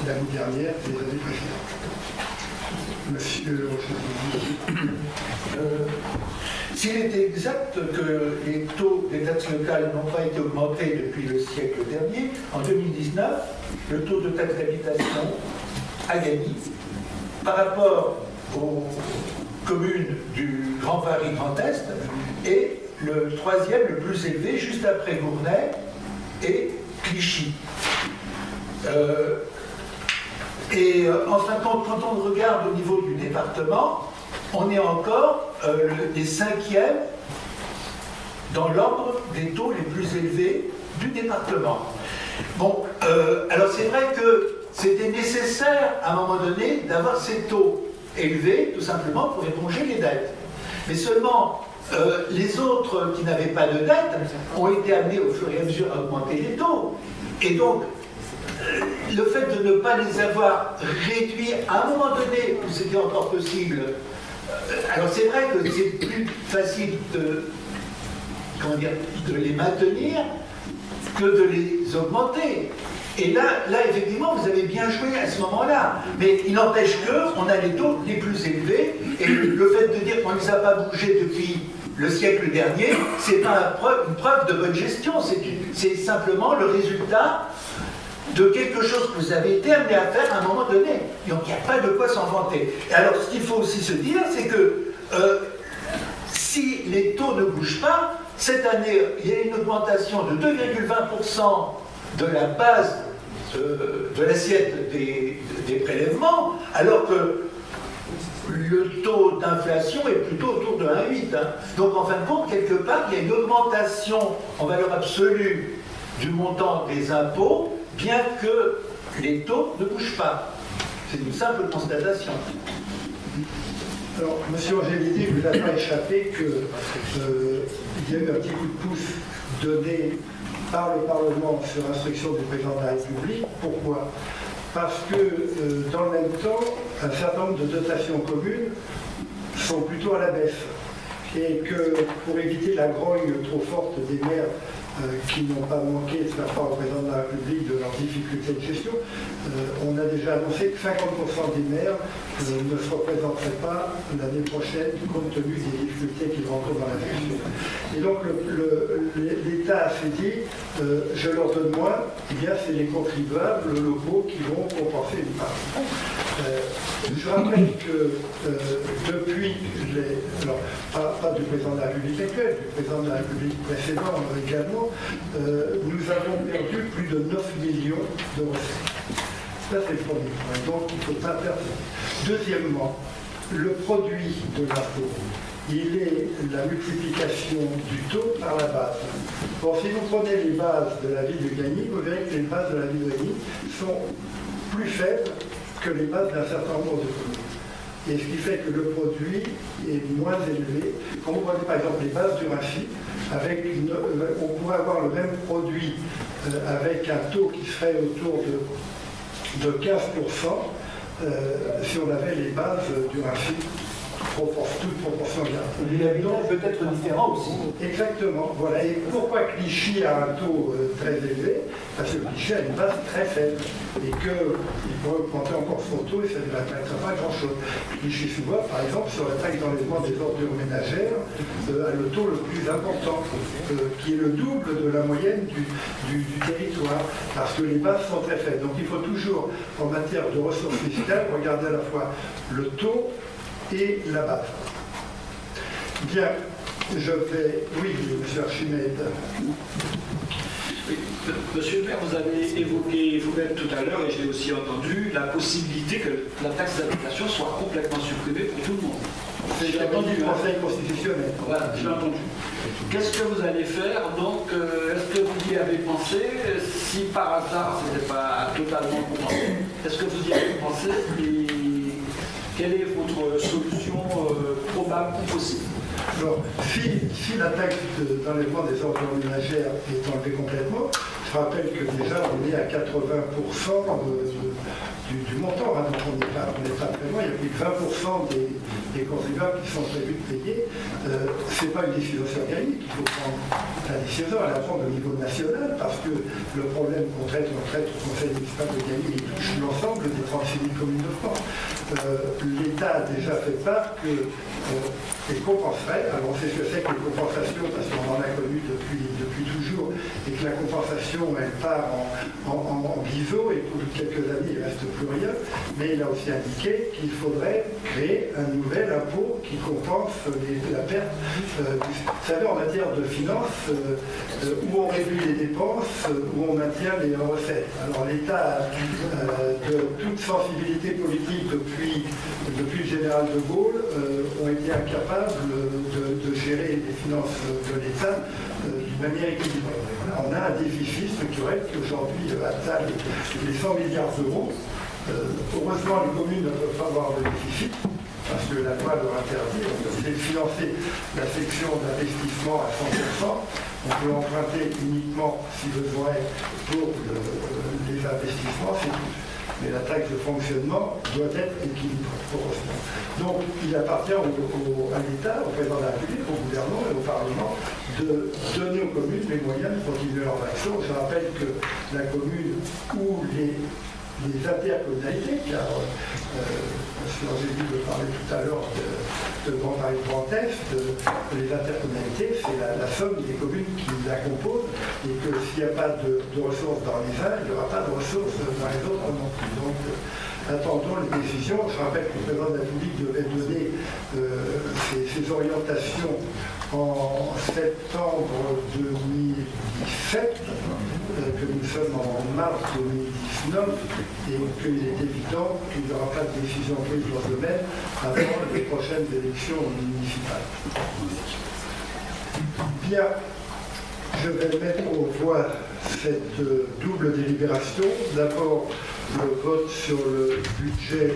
l'année dernière et les années précédentes. Monsieur S'il est exact que les taux des taxes locales n'ont pas été augmentés depuis le siècle dernier, en 2019, le taux de taxe d'habitation a gagné par rapport aux communes du Grand Paris Grand Est et le troisième, le plus élevé, juste après Gournay, et Clichy. En fin de compte, quand on regarde au niveau du département, on est encore les 5e dans l'ordre des taux les plus élevés du département. Bon, alors c'est vrai que c'était nécessaire à un moment donné d'avoir ces taux élevés, tout simplement pour éponger les dettes. Mais seulement, les autres qui n'avaient pas de dette ont été amenés au fur et à mesure à augmenter les taux. Et donc, le fait de ne pas les avoir réduits à un moment donné où c'était encore possible, alors c'est vrai que c'est plus facile de les maintenir que de les augmenter. Et là, effectivement, vous avez bien joué à ce moment-là. Mais il n'empêche qu'on a les taux les plus élevés, et le fait de dire qu'on ne les a pas bougés depuis le siècle dernier, c'est pas une preuve de bonne gestion, c'est simplement le résultat de quelque chose que vous avez été amené à faire à un moment donné. Donc il n'y a pas de quoi s'en vanter. Et alors ce qu'il faut aussi se dire, c'est que si les taux ne bougent pas, cette année, il y a une augmentation de 2,20% de la base de l'assiette des prélèvements, alors que le taux d'inflation est plutôt autour de 1,8. Donc en fin de compte, quelque part, il y a une augmentation en valeur absolue du montant des impôts, bien que les taux ne bougent pas. C'est une simple constatation. Alors, M. Angélidi, il ne vous a pas échappé qu'il y a eu un petit coup de pouce donné par le Parlement sur instruction du Président de la République. Pourquoi? Parce que, dans le même temps, un certain nombre de dotations communes sont plutôt à la baisse. Et que, pour éviter la grogne trop forte des maires qui n'ont pas manqué de faire part au Président de la République de leurs difficultés de gestion, on a déjà annoncé que 50% des maires ne se représenteraient pas l'année prochaine compte tenu des difficultés qu'ils rencontrent dans la gestion. Et donc l'État s'est dit, je leur donne moins, eh bien c'est les contribuables locaux qui vont compenser une partie. Je rappelle que depuis, alors pas du Président de la République actuel, du Président de la République précédent également, nous avons perdu plus de 9 millions de recettes. Ça, c'est le premier point. Donc, il ne faut pas perdre. Deuxièmement, le produit de l'impôt, il est la multiplication du taux par la base. Bon, si vous prenez les bases de la ville de Gagny, vous verrez que les bases de la ville de Gagny sont plus faibles que les bases d'un certain nombre de communes. Et ce qui fait que le produit est moins élevé. Quand vous prenez par exemple les bases du Rafi, on pourrait avoir le même produit avec un taux qui serait autour de 15% si on avait les bases du Rafi, toute proportion gardée. Les habitants peut-être différents aussi. Exactement, voilà. Et pourquoi Clichy a un taux très élevé? Parce que Clichy a une base très faible et qu'il pourrait augmenter encore son taux et ça ne lui permettra pas grand-chose. Clichy-sous-Bois, par exemple, sur la taxe d'enlèvement des ordures ménagères, a le taux le plus important, qui est le double de la moyenne du territoire, parce que les bases sont très faibles. Donc il faut toujours, en matière de ressources fiscales, regarder à la fois le taux et la base. Bien, je vais... Oui, M. Archimède. Oui, Monsieur le maire, vous avez évoqué vous-même tout à l'heure, et je l'ai aussi entendu, la possibilité que la taxe d'habitation soit complètement supprimée pour tout le monde. C'est entendu du Conseil constitutionnel. Voilà, j'ai entendu. Qu'est-ce que vous allez faire? Donc, est-ce que vous y avez pensé? Si par hasard, ce n'était pas totalement compensé, est-ce que vous y avez pensé? Et quelle est votre solution probable ou possible? Alors, si la taxe d'enlèvement des ordures ménagères est enlevée complètement, je rappelle que déjà on est à 80% du montant, donc on n'est pas très loin, il y a plus de 20% des contribuables qui sont prévus de payer. Ce n'est pas une décision organique, il faut prendre la décision à la prendre au niveau national, parce que le problème qu'on traite au Conseil municipal de Gagny, il touche l'ensemble des 36 000 communes de France. L'État a déjà fait part qu'il compenserait, alors on sait ce que c'est que les compensations, parce qu'on en a connu connu depuis toujours, et que la compensation, elle part en biseau, et pour quelques années, il ne reste plus rien. Mais il a aussi indiqué qu'il faudrait créer un nouvel impôt qui compense la perte. Vous savez, en matière de finances, où on réduit les dépenses, où on maintient les recettes. Alors l'État, de toute sensibilité politique depuis le général de Gaulle, ont été incapables de gérer les finances de l'État d'une manière équilibrée. On a un déficit structurel qui aujourd'hui atteint les 100 milliards d'euros. Heureusement, les communes ne peuvent pas avoir de déficit, parce que la loi leur interdit. On peut financer la section d'investissement à 100%. On peut emprunter uniquement, si besoin, pour les investissements, c'est tout. Mais la taxe de fonctionnement doit être équilibrée, heureusement. Donc, il appartient à l'État, au président de la République, au gouvernement et au Parlement de donner aux communes les moyens de continuer leur action. Je rappelle que la commune ou les intercommunalités, car M. Angélique de parler tout à l'heure de Grand Paris Grand Est, les intercommunalités, c'est la somme des communes qui la composent, et que s'il n'y a pas de ressources dans les uns, il n'y aura pas de ressources dans les autres non plus. Donc, attendons les décisions. Je rappelle que le président de la République devait donner ses orientations en septembre 2017, que nous sommes en mars 2019, et qu'il est évident qu'il n'y aura pas de décision prise dans ce domaine avant les prochaines élections municipales. Bien, je vais mettre aux voix cette double délibération. D'abord, le vote sur le budget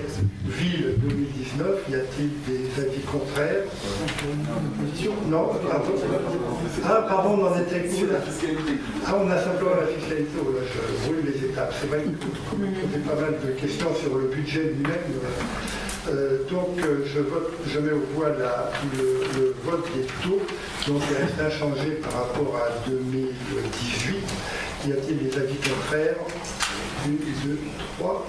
ville 2019. Y a-t-il des avis contraires? Non, pardon. Ah, pardon, on en était où là? Ah, on a simplement la fiscalité. Oh, là, je brûle les étapes. C'est vrai que j'ai pas mal de questions sur le budget lui-même. Donc, je mets au voie le vote des taux. Donc, il reste inchangé par rapport à 2018. Y a-t-il des avis contraires? 1, 2, 3.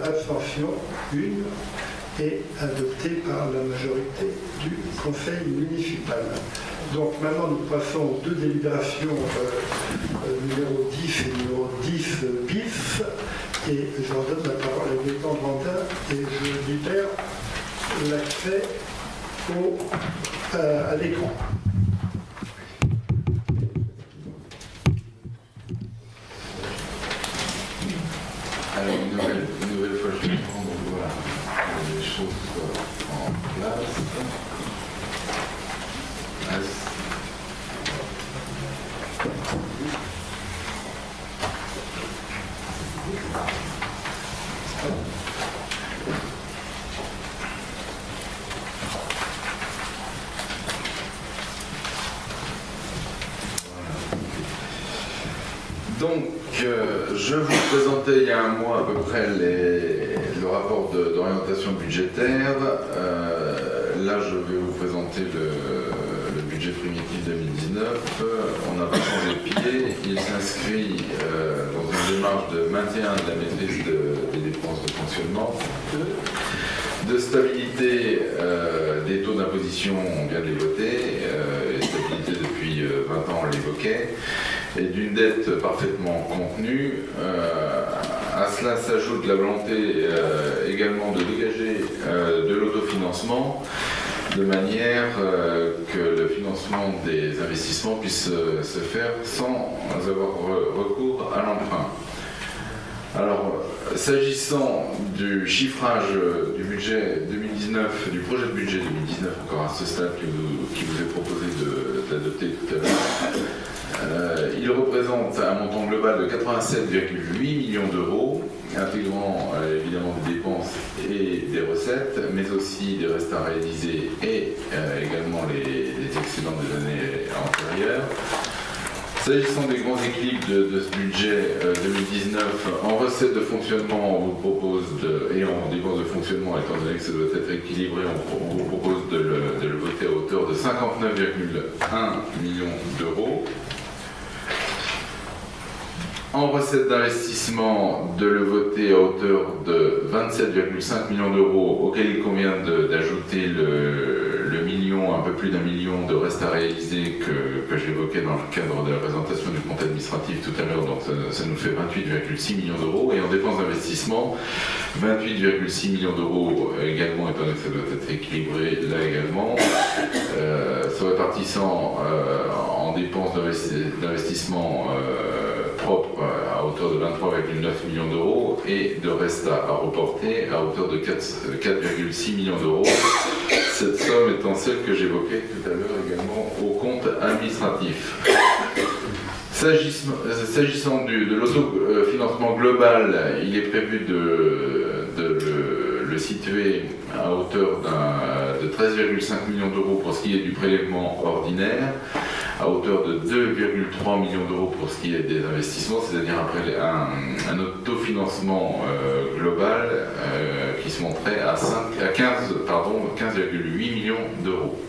Abstention, 1. Et adopté par la majorité du conseil municipal. Donc maintenant nous passons aux deux délibérations numéro 10 et numéro 10 bis. Et je redonne la parole à Gaëtan Grandin et je libère l'accès à l'écran. Alors, une nouvelle fois, je vais prendre voilà, les choses soient en place. Donc, je vous présentais il y a un mois à peu près le rapport d'orientation budgétaire. Là, je vais vous présenter le budget primitif 2019. On n'a pas changé de pied. Il s'inscrit dans une démarche de maintien de la maîtrise des dépenses de fonctionnement, de stabilité des taux d'imposition, on vient de les voter, et stabilité depuis 20 ans, on l'évoquait, et d'une dette parfaitement contenue. À cela s'ajoute la volonté également de dégager de l'autofinancement de manière que le financement des investissements puisse se faire sans avoir recours à l'emprunt. Alors, s'agissant du chiffrage du budget 2019, du projet de budget 2019, encore à ce stade qui vous est proposé d'adopter tout à l'heure, il représente un montant global de 87,8 millions d'euros, intégrant évidemment des dépenses et des recettes, mais aussi des restes à réaliser et également les excédents des années antérieures. S'agissant des grands équilibres de ce budget 2019, en recettes de fonctionnement, on vous propose et en dépenses de fonctionnement, étant donné que ça doit être équilibré, on vous propose de le voter à hauteur de 59,1 millions d'euros. En recettes d'investissement, de le voter à hauteur de 27,5 millions d'euros, auquel il convient d'ajouter le million million, un peu plus d'1 million de restes à réaliser que j'évoquais dans le cadre de la présentation du compte administratif tout à l'heure, donc ça nous fait 28,6 millions d'euros. Et en dépenses d'investissement, 28,6 millions d'euros également, étant donné que ça doit être équilibré là également, se répartissant en dépenses d'investissement propres à hauteur de 23,9 millions d'euros et de reste à reporter à hauteur de 4,6 millions d'euros. Cette somme étant celle que j'évoquais tout à l'heure également au compte administratif. S'agissant de l'autofinancement global, il est prévu de le situer à hauteur de 13,5 millions d'euros pour ce qui est du prélèvement ordinaire, à hauteur de 2,3 millions d'euros pour ce qui est des investissements, c'est-à-dire un autofinancement global qui se monterait à 15,8 millions d'euros.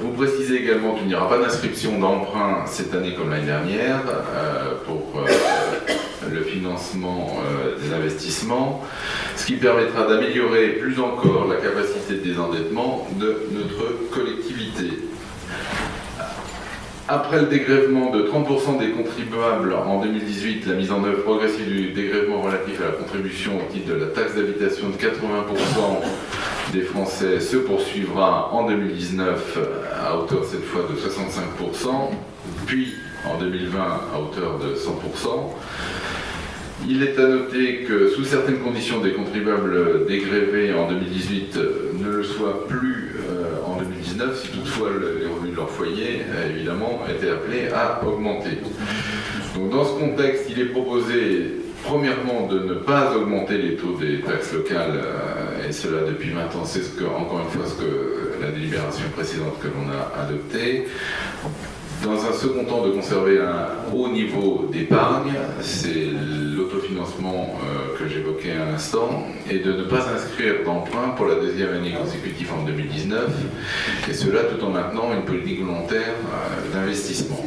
Vous précisez également qu'il n'y aura pas d'inscription d'emprunt cette année comme l'année dernière pour le financement des investissements, ce qui permettra d'améliorer plus encore la capacité de désendettement de notre collectivité. Après le dégrèvement de 30% des contribuables en 2018, la mise en œuvre progressive du dégrèvement relatif à la contribution au titre de la taxe d'habitation de 80% des Français se poursuivra en 2019 à hauteur cette fois de 65%, puis en 2020 à hauteur de 100%. Il est à noter que sous certaines conditions, des contribuables dégrevés en 2018 ne le soient plus en 2019, si toutefois les revenus de leur foyer, évidemment, étaient appelés à augmenter. Donc, dans ce contexte, il est proposé, premièrement, de ne pas augmenter les taux des taxes locales, et cela depuis 20 ans, c'est encore une fois ce que la délibération précédente que l'on a adoptée. Dans un second temps, de conserver un haut niveau d'épargne, c'est l'autofinancement que j'évoquais à l'instant, et de ne pas inscrire d'emprunt pour la deuxième année consécutive en 2019, et cela tout en maintenant une politique volontaire d'investissement.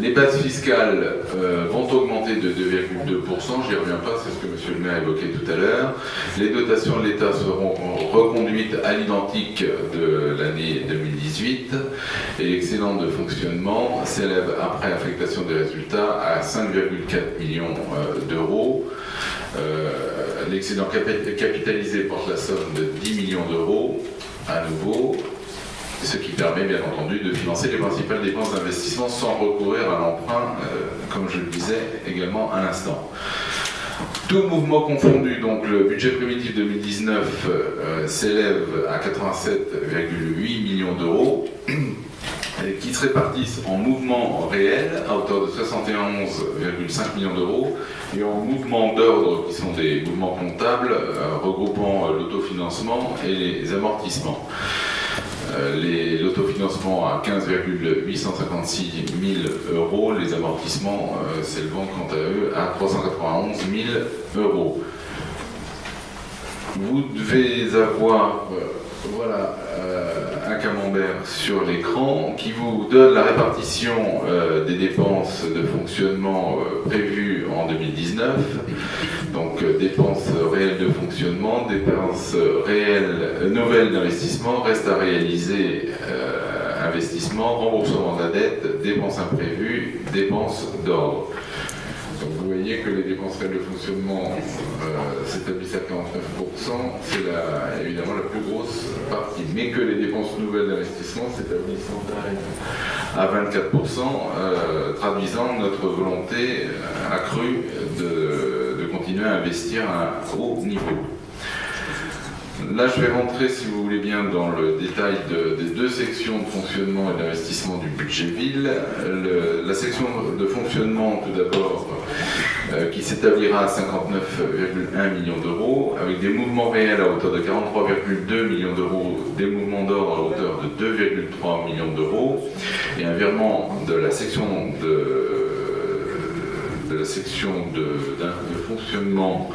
Les bases fiscales vont augmenter de 2,2%, j'y reviens pas, c'est ce que M. le maire évoquait tout à l'heure. Les dotations de l'État seront reconduites à l'identique de l'année 2018 et l'excédent de fonctionnement s'élève après affectation des résultats à 5,4 millions d'euros. L'excédent capitalisé porte la somme de 10 millions d'euros à nouveau, ce qui permet bien entendu de financer les principales dépenses d'investissement sans recourir à l'emprunt, comme je le disais également à l'instant. Tout mouvement confondu, donc le budget primitif 2019 s'élève à 87,8 millions d'euros, qui se répartissent en mouvements réels à hauteur de 71,5 millions d'euros et en mouvements d'ordre qui sont des mouvements comptables regroupant l'autofinancement et les amortissements. L'autofinancement à 15,856 000 euros, les amortissements s'élevant quant à eux à 391 000 euros. Vous devez avoir un camembert sur l'écran qui vous donne la répartition des dépenses de fonctionnement prévues en 2019. Donc dépenses réelles de fonctionnement, dépenses réelles nouvelles d'investissement, reste à réaliser investissement, remboursement de la dette, dépenses imprévues, dépenses d'ordre. Donc vous voyez que les dépenses réelles de fonctionnement s'établissent à 49%, c'est évidemment la plus grosse partie, mais que les dépenses nouvelles d'investissement s'établissent à 24%, traduisant notre volonté accrue de continuer à investir à un haut niveau. Là, je vais rentrer, si vous voulez bien, dans le détail des deux sections de fonctionnement et d'investissement du budget ville. La section de fonctionnement, tout d'abord, qui s'établira à 59,1 millions d'euros, avec des mouvements réels à hauteur de 43,2 millions d'euros, des mouvements d'ordre à hauteur de 2,3 millions d'euros, et un virement de la section de fonctionnement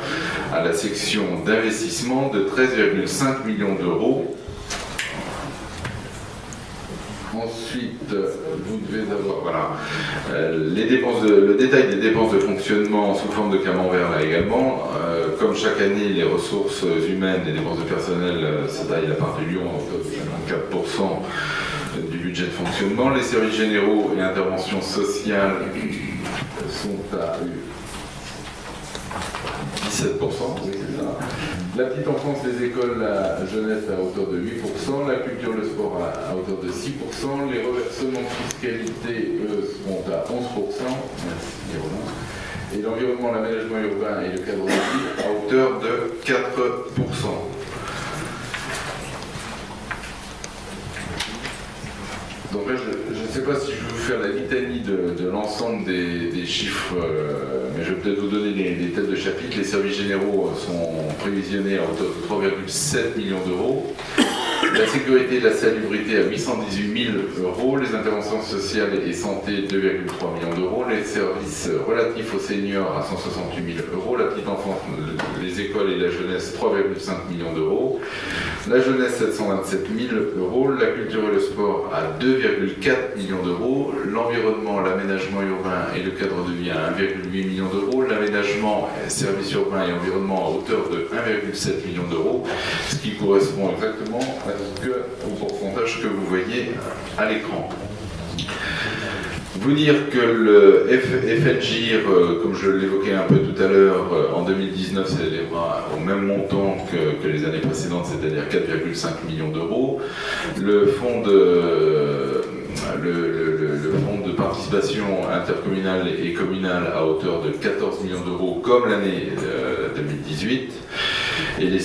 à la section d'investissement de 13,5 millions d'euros. Ensuite, vous devez avoir le détail des dépenses de fonctionnement sous forme de camembert là également. Comme chaque année, les ressources humaines, les dépenses de personnel se taillent la part du lion à hauteur de 54% du budget de fonctionnement. Les services généraux et interventions sociales sont à 17%, oui, c'est ça. La petite enfance, les écoles, la jeunesse à hauteur de 8%, la culture, le sport à hauteur de 6%, les reversements de fiscalité, eux, sont à 11%, merci Roland, et l'environnement, l'aménagement urbain et le cadre de vie à hauteur de 4%. Donc là, je ne sais pas si je vais vous faire la litanie de l'ensemble des chiffres, mais je vais peut-être vous donner les têtes de chapitre. Les services généraux sont prévisionnés à hauteur de 3,7 millions d'euros. La sécurité et la salubrité à 818 000 euros. Les interventions sociales et santé, 2,3 millions d'euros. Les services relatifs aux seniors à 168 000 euros. La petite enfance, les écoles et la jeunesse, 3,5 millions d'euros. La jeunesse, 727 000 euros. La culture et le sport à 2,4 millions d'euros. L'environnement, l'aménagement urbain et le cadre de vie à 1,8 million d'euros. L'aménagement, services urbains et environnement à hauteur de 1,7 million d'euros, ce qui correspond exactement au pourcentage que vous voyez à l'écran. Vous dire que le FLGIR, comme je l'évoquais un peu tout à l'heure, en 2019 s'élèvera au même montant que les années précédentes, c'est-à-dire 4,5 millions d'euros. Le fonds de participation intercommunale et communale à hauteur de 14 millions d'euros comme l'année 2018. Et les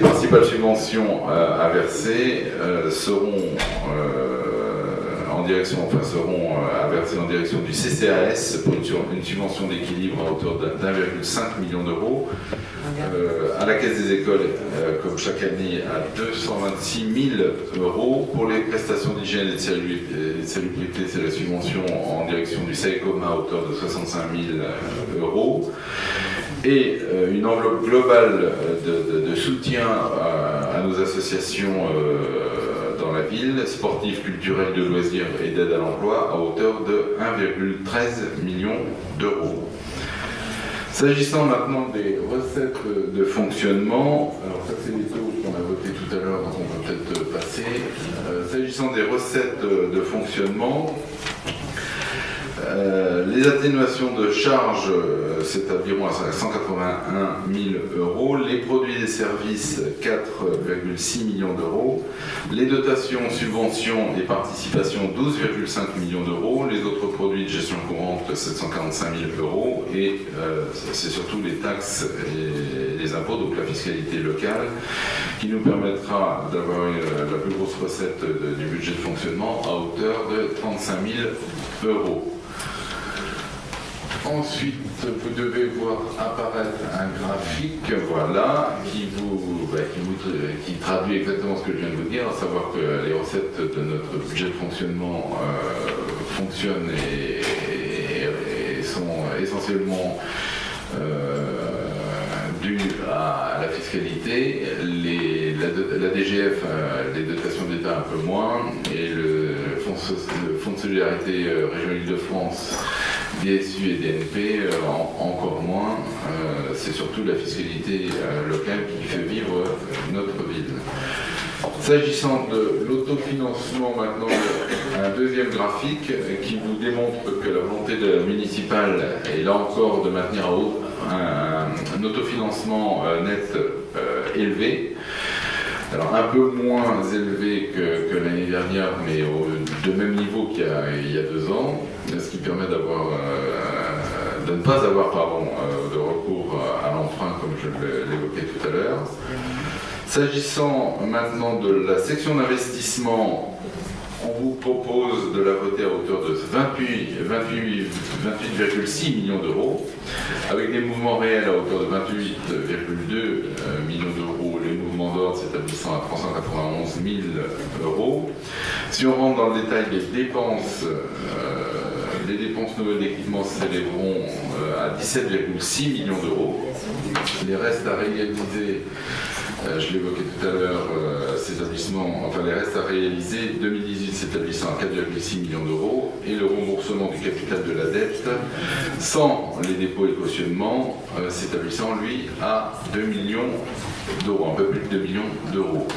principales subventions à verser seront à verser en direction du CCAS pour une subvention d'équilibre à hauteur d'1,5 million d'euros, à la Caisse des écoles, comme chaque année, à 226 000 euros. Pour les prestations d'hygiène et de salubrité, c'est la subvention en direction du SAECOMA à hauteur de 65 000 euros. Et une enveloppe globale de soutien à nos associations dans la ville, sportives, culturelles, de loisirs et d'aide à l'emploi, à hauteur de 1,13 million d'euros. S'agissant maintenant des recettes de fonctionnement, alors ça c'est les taux qu'on a votés tout à l'heure, donc on peut peut-être passer. S'agissant des recettes de fonctionnement, les atténuations de charges s'établiront à 181 000 euros, les produits et services 4,6 millions d'euros, les dotations, subventions et participations 12,5 millions d'euros, les autres produits de gestion courante 745 000 euros et c'est surtout les taxes et les impôts, donc la fiscalité locale, qui nous permettra d'avoir la plus grosse recette du budget de fonctionnement à hauteur de 35 000 euros. Ensuite, vous devez voir apparaître un graphique, voilà, qui traduit exactement ce que je viens de vous dire, à savoir que les recettes de notre budget de fonctionnement fonctionnent et sont essentiellement dues à la fiscalité, la DGF, les dotations d'État un peu moins, et le Fonds de solidarité région Île-de-France, DSU et DNP encore moins. C'est surtout la fiscalité locale qui fait vivre notre ville. S'agissant de l'autofinancement maintenant, un deuxième graphique qui vous démontre que la volonté municipale est là encore de maintenir un autofinancement net élevé. Alors un peu moins élevé que l'année dernière, mais de même niveau qu'il y a 2 ans, ce qui permet de ne pas avoir de recours à l'emprunt comme je l'évoquais tout à l'heure. S'agissant maintenant de la section d'investissement, on vous propose de la voter à hauteur de 28,6 millions d'euros, avec des mouvements réels à hauteur de 28,2 millions d'euros, les mouvements d'ordre s'établissant à 391 000 euros. Si on rentre dans le détail des dépenses, les dépenses nouvelles d'équipement s'élèveront à 17,6 millions d'euros. Les restes à réaliser je l'évoquais tout à l'heure, les restes à réaliser, 2018 s'établissant à 4,6 millions d'euros, et le remboursement du capital de la dette, sans les dépôts et cautionnements, s'établissant, lui, à 2 millions d'euros, un peu plus de 2 millions d'euros.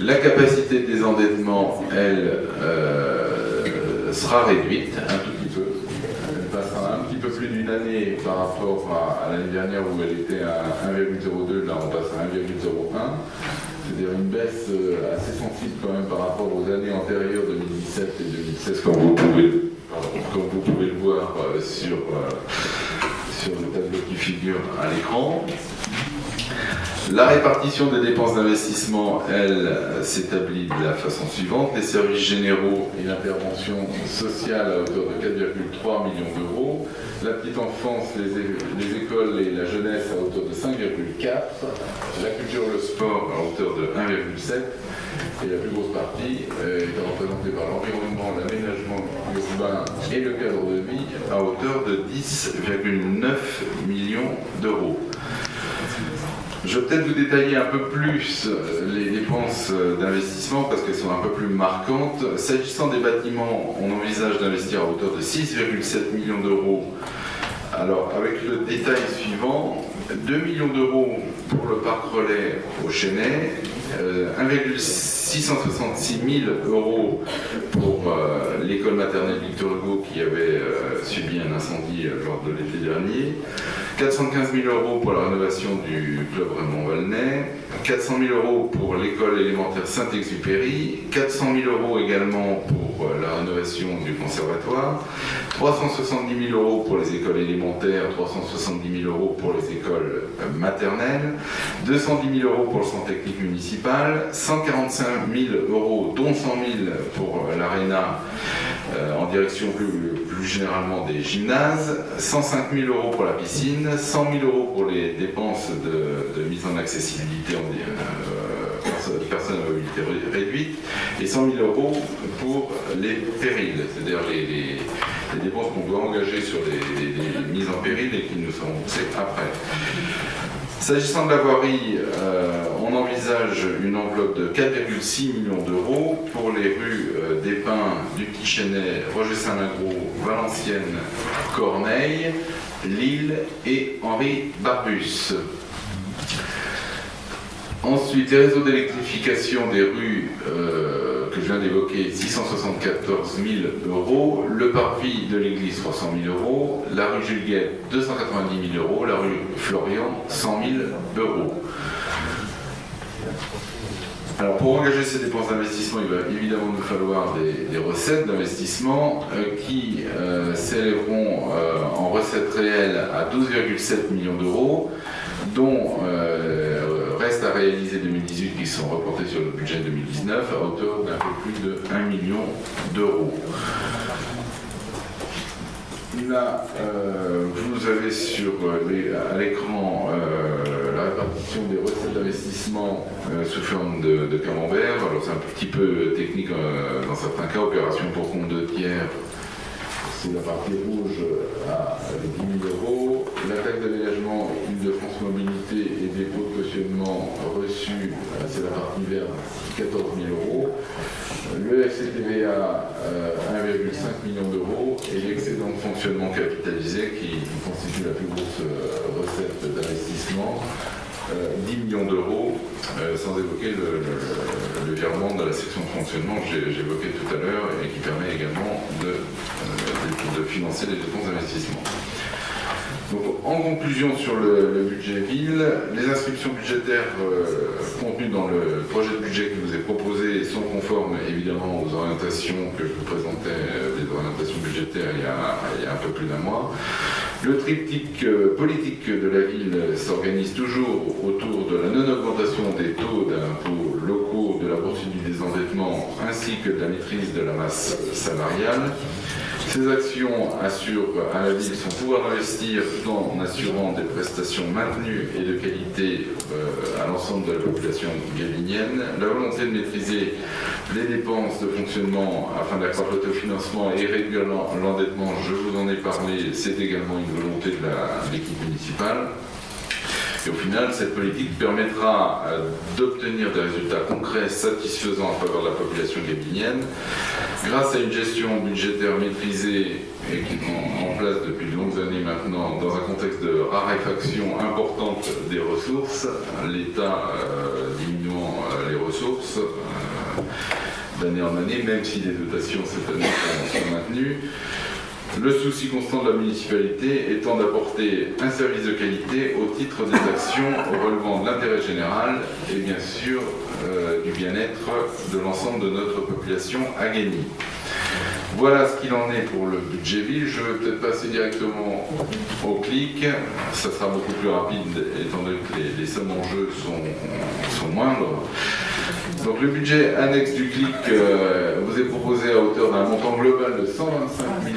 La capacité de désendettement, elle, sera réduite un tout petit peu. Elle passera un petit peu plus d'une année par rapport à l'année dernière où elle était à 1,02, là on passe à 1,01. C'est-à-dire une baisse assez sensible quand même par rapport aux années antérieures 2017 et 2016, comme vous pouvez le voir sur le tableau qui figure à l'écran. La répartition des dépenses d'investissement, elle, s'établit de la façon suivante. Les services généraux et l'intervention sociale à hauteur de 4,3 millions d'euros. La petite enfance, les écoles et la jeunesse à hauteur de 5,4. La culture et le sport à hauteur de 1,7. Et la plus grosse partie est représentée par l'environnement, l'aménagement urbain et le cadre de vie à hauteur de 10,9 millions d'euros. Je vais peut-être vous détailler un peu plus les dépenses d'investissement parce qu'elles sont un peu plus marquantes. S'agissant des bâtiments, on envisage d'investir à hauteur de 6,7 millions d'euros. Alors, avec le détail suivant, 2 millions d'euros pour le parc relais au Chênay, 1,666 000 euros pour l'école maternelle Victor Hugo qui avait subi un incendie lors de l'été dernier, 415 000 euros pour la rénovation du club Raymond Valnet, 400 000 euros pour l'école élémentaire Saint-Exupéry, 400 000 euros également pour la rénovation du conservatoire, 370 000 euros pour les écoles élémentaires, 370 000 euros pour les écoles maternelles, 210 000 euros pour le centre technique municipal, 145 000 euros, dont 100 000 pour l'ARENA en direction plus généralement des gymnases, 105 000 euros pour la piscine, 100 000 euros pour les dépenses de mise en accessibilité personnes à mobilité réduite, et 100 000 euros pour les périls, c'est-à-dire les dépenses qu'on doit engager sur les mises en péril et qui nous seront remboursées après. S'agissant de la voirie, on envisage une enveloppe de 4,6 millions d'euros pour les rues des Pins, du Petit Chênay, Roger-Saint-Lingros, Valenciennes, Corneille, Lille et Henri Barbus. Ensuite, les réseaux d'électrification des rues que je viens d'évoquer, 674 000 euros. Le parvis de l'église, 300 000 euros. La rue Jules Guesde, 290 000 euros. La rue Florian, 100 000 euros. Alors, pour engager ces dépenses d'investissement, il va évidemment nous falloir des recettes d'investissement qui s'élèveront en recettes réelles à 12,7 millions d'euros, dont reste à réaliser 2018 qui sont reportés sur le budget 2019 à hauteur d'un peu plus de 1 million d'euros. Là, vous avez à l'écran la répartition des recettes d'investissement sous forme de camembert. Alors c'est un petit peu technique dans certains cas, opération pour compte de tiers. C'est la partie rouge à 10 000 euros. La taxe d'aménagement Île-de-France Mobilité et dépôt de cautionnement reçu, c'est la partie verte, 14 000 euros. Le FCTVA, 1,5 million d'euros. Et l'excédent de fonctionnement capitalisé qui constitue la plus grosse recette d'investissement, 10 millions d'euros, sans évoquer le virement de la section de fonctionnement que j'évoquais tout à l'heure et qui permet également de financer les dépenses d'investissement. Donc, en conclusion sur le budget ville, les inscriptions budgétaires contenues dans le projet de budget qui vous est proposé sont conformes évidemment aux orientations que je vous présentais, les orientations budgétaires il y a un peu plus d'un mois. Le triptyque politique de la ville s'organise toujours autour de la non-augmentation des taux d'impôts locaux, de la poursuite du désendettement ainsi que de la maîtrise de la masse salariale. Ces actions assurent à la ville son pouvoir d'investir tout en assurant des prestations maintenues et de qualité à l'ensemble de la population gavinienne. La volonté de maîtriser les dépenses de fonctionnement afin d'accroître l'autofinancement et réduire l'endettement, je vous en ai parlé, c'est également une volonté de l'équipe municipale. Et au final, cette politique permettra d'obtenir des résultats concrets satisfaisants en faveur de la population gabinienne grâce à une gestion budgétaire maîtrisée et qui est en place depuis de longues années maintenant dans un contexte de raréfaction importante des ressources, l'État diminuant les ressources d'année en année, même si les dotations cette année sont maintenues. Le souci constant de la municipalité étant d'apporter un service de qualité au titre des actions relevant de l'intérêt général et bien sûr du bien-être de l'ensemble de notre population à Gagny. Voilà ce qu'il en est pour le budget ville. Je vais peut-être passer directement au clic. Ça sera beaucoup plus rapide étant donné que les sommes en jeu sont moindres. Donc le budget annexe du clic vous est proposé à hauteur d'un montant global de 125 000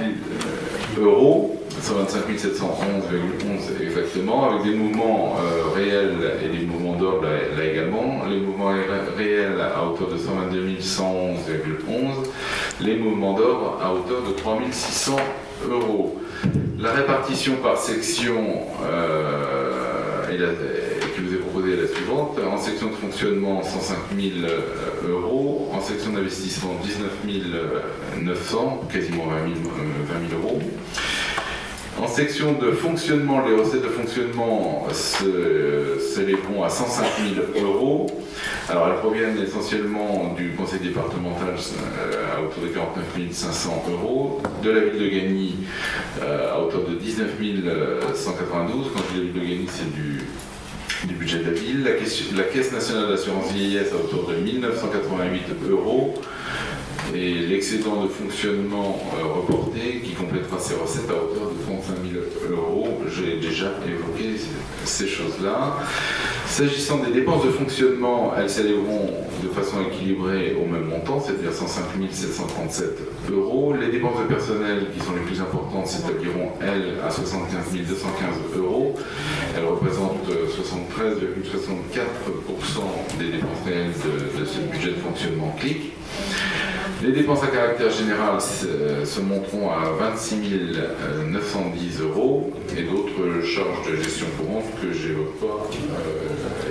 euros, 125 711,11 exactement, avec des mouvements réels et des mouvements d'ordre là également. Les mouvements réels à hauteur de 122 111,11, les mouvements d'ordre à hauteur de 3 600 euros. La répartition par section qui vous est proposée est la suivante. En section de fonctionnement, 105 000 euros. En section d'investissement, 19 900, quasiment 20 000 euros. En section de fonctionnement, les recettes de fonctionnement s'élèveront à 105 000 euros. Alors elles proviennent essentiellement du conseil départemental à hauteur de 49 500 euros, de la ville de Gagny à hauteur de 19 192. Quand je dis la ville de Gagny, c'est du budget de la ville. La Caisse nationale d'assurance vieillesse à hauteur de 1 988 euros. Et l'excédent de fonctionnement reporté qui complétera ces recettes à hauteur de 35 000 euros. J'ai déjà évoqué ces choses-là. S'agissant des dépenses de fonctionnement, elles s'élèveront de façon équilibrée au même montant, c'est-à-dire 105 737 euros. Les dépenses de personnel, qui sont les plus importantes, s'établiront, elles, à 75 215 euros. Elles représentent 73,64% des dépenses réelles de ce budget de fonctionnement CLIC. Les dépenses à caractère général se monteront à 26 910 euros et d'autres charges de gestion courante que je n'évoque pas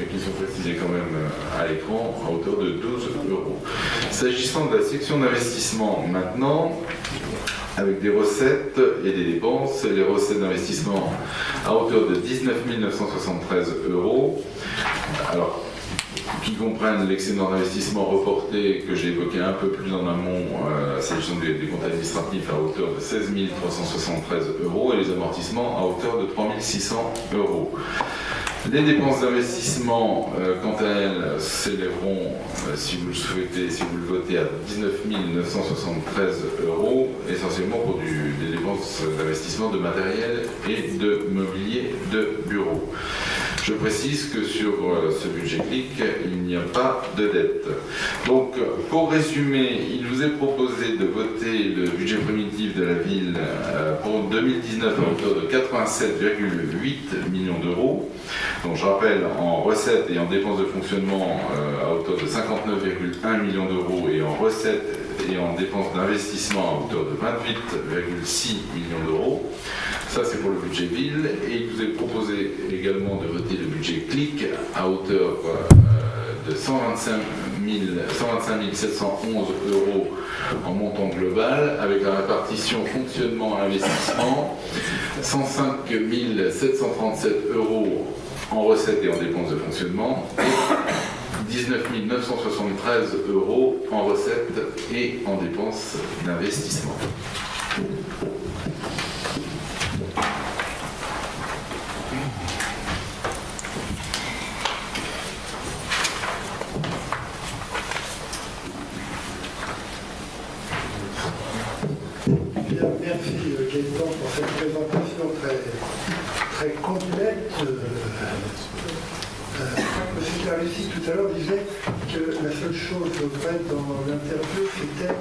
et qui sont précisées quand même à l'écran à hauteur de 12 euros. S'agissant de la section d'investissement maintenant, avec des recettes et des dépenses, les recettes d'investissement à hauteur de 19 973 euros. Alors, qui comprennent l'excédent d'investissement reporté que j'ai évoqué un peu plus en amont, s'agissant des comptes administratifs à hauteur de 16 373 euros et les amortissements à hauteur de 3 600 euros. Les dépenses d'investissement, quant à elles, s'élèveront, si vous le souhaitez, si vous le votez, à 19 973 euros, essentiellement pour des dépenses d'investissement de matériel et de mobilier de bureau. Je précise que sur ce budget CLIC, il n'y a pas de dette. Donc, pour résumer, il vous est proposé de voter le budget primitif de la ville pour 2019 à hauteur de 87,8 millions d'euros. Donc, je rappelle, en recettes et en dépenses de fonctionnement à hauteur de 59,1 millions d'euros et en recettes et en dépenses d'investissement à hauteur de 28,6 millions d'euros. Ça, c'est pour le budget ville. Et il vous est proposé également de voter le budget CLIC à hauteur de 125 711 euros en montant global, avec la répartition fonctionnement-investissement, 105 737 euros en recettes et en dépenses de fonctionnement, et 19 973 euros en recettes et en dépenses d'investissement. Merci Gaëtan pour cette présentation très complète. M. Carlucci tout à l'heure disait que la seule chose vraie dans l'interview, c'était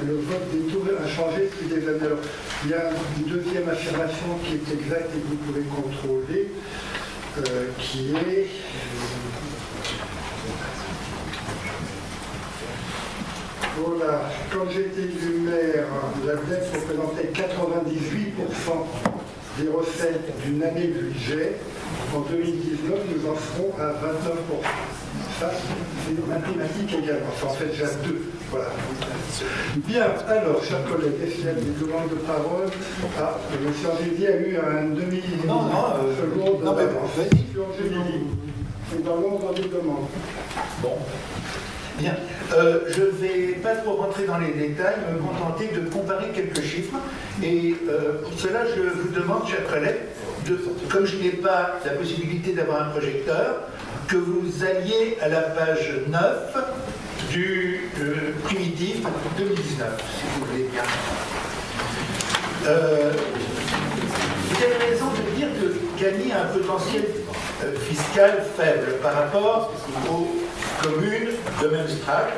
le vote des taux inchangés depuis des années. Alors, il y a une deuxième affirmation qui est exacte et que vous pouvez contrôler, qui est... Voilà, quand j'étais élu maire, la dette représentait 98% des recettes d'une année de budget. En 2019, nous en serons à 29%. Ça, c'est mathématique également. Enfin, en fait, j'ai 2. Voilà. Bien, alors, chers collègues, est-ce qu'il y a des demandes de parole? Ah, M. Angéli a eu un demi-seconde d'avance. M. Angéli, c'est dans l'ordre des demandes. Bon. Bien. Je ne vais pas trop rentrer dans les détails, me contenter de comparer quelques chiffres. Et pour cela, je vous demande, chers collègues, comme je n'ai pas la possibilité d'avoir un projecteur, que vous alliez à la page 9 du primitif 2019, si vous voulez bien. Vous avez raison de dire que Gagny a un potentiel fiscal faible par rapport aux communes de même strate.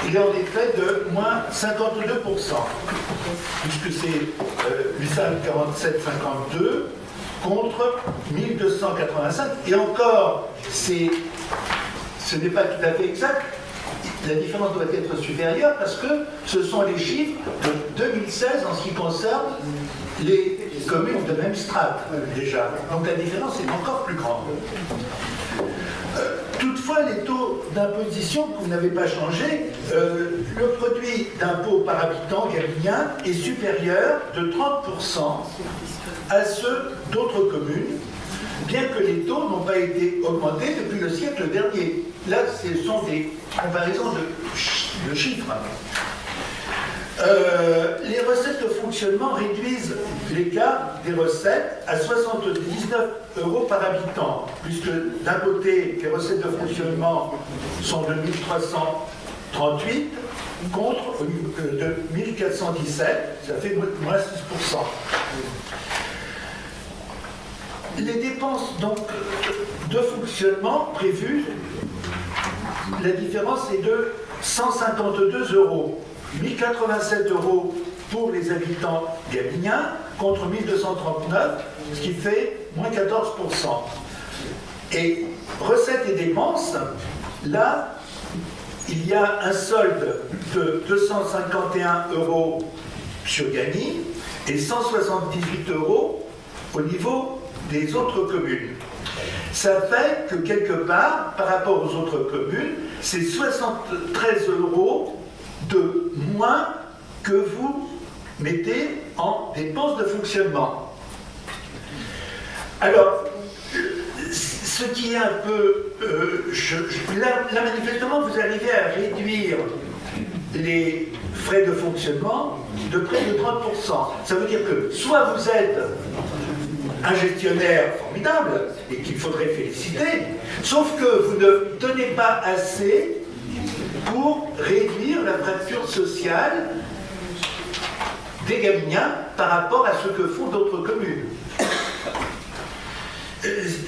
Il est en effet de moins 52%, puisque c'est 847,52 contre 1285. Et encore, ce n'est pas tout à fait exact. La différence doit être supérieure parce que ce sont les chiffres de 2016 en ce qui concerne les communes de même strate, déjà. Donc la différence est encore plus grande. Toutefois, les taux d'imposition, que vous n'avez pas changé, le produit d'impôt par habitant galinien est supérieur de 30% à ceux d'autres communes, bien que les taux n'ont pas été augmentés depuis le siècle dernier. Là, ce sont des comparaisons de chiffres. Les recettes de fonctionnement réduisent l'écart des recettes à 79 € par habitant, puisque d'un côté, les recettes de fonctionnement sont de 1338 contre de 1417, ça fait moins 6%. Les dépenses donc de fonctionnement prévues, la différence est de 152 €. 1087 € pour les habitants galiniens contre 1239, ce qui fait moins 14%. Et recettes et dépenses, là, il y a un solde de 251 € sur Gagny et 178 € au niveau des autres communes. Ça fait que quelque part, par rapport aux autres communes, c'est 73 € de moins que vous mettez en dépenses de fonctionnement. Alors, ce qui est un peu... là, manifestement, vous arrivez à réduire les frais de fonctionnement de près de 30%. Ça veut dire que soit vous êtes un gestionnaire formidable et qu'il faudrait féliciter, sauf que vous ne donnez pas assez pour réduire la fracture sociale des Galiniens par rapport à ce que font d'autres communes.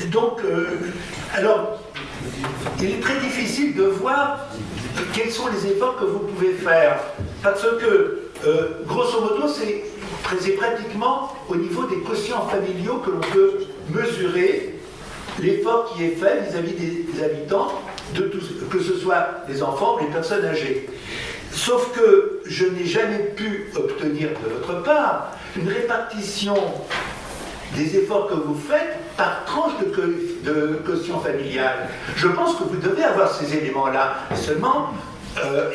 Donc, alors, il est très difficile de voir quels sont les efforts que vous pouvez faire, parce que, grosso modo, c'est pratiquement au niveau des quotients familiaux que l'on peut mesurer l'effort qui est fait vis-à-vis des habitants, que ce soit les enfants ou les personnes âgées. Sauf que je n'ai jamais pu obtenir de votre part une répartition des efforts que vous faites par tranche de quotient familial. Je pense que vous devez avoir ces éléments-là. Seulement,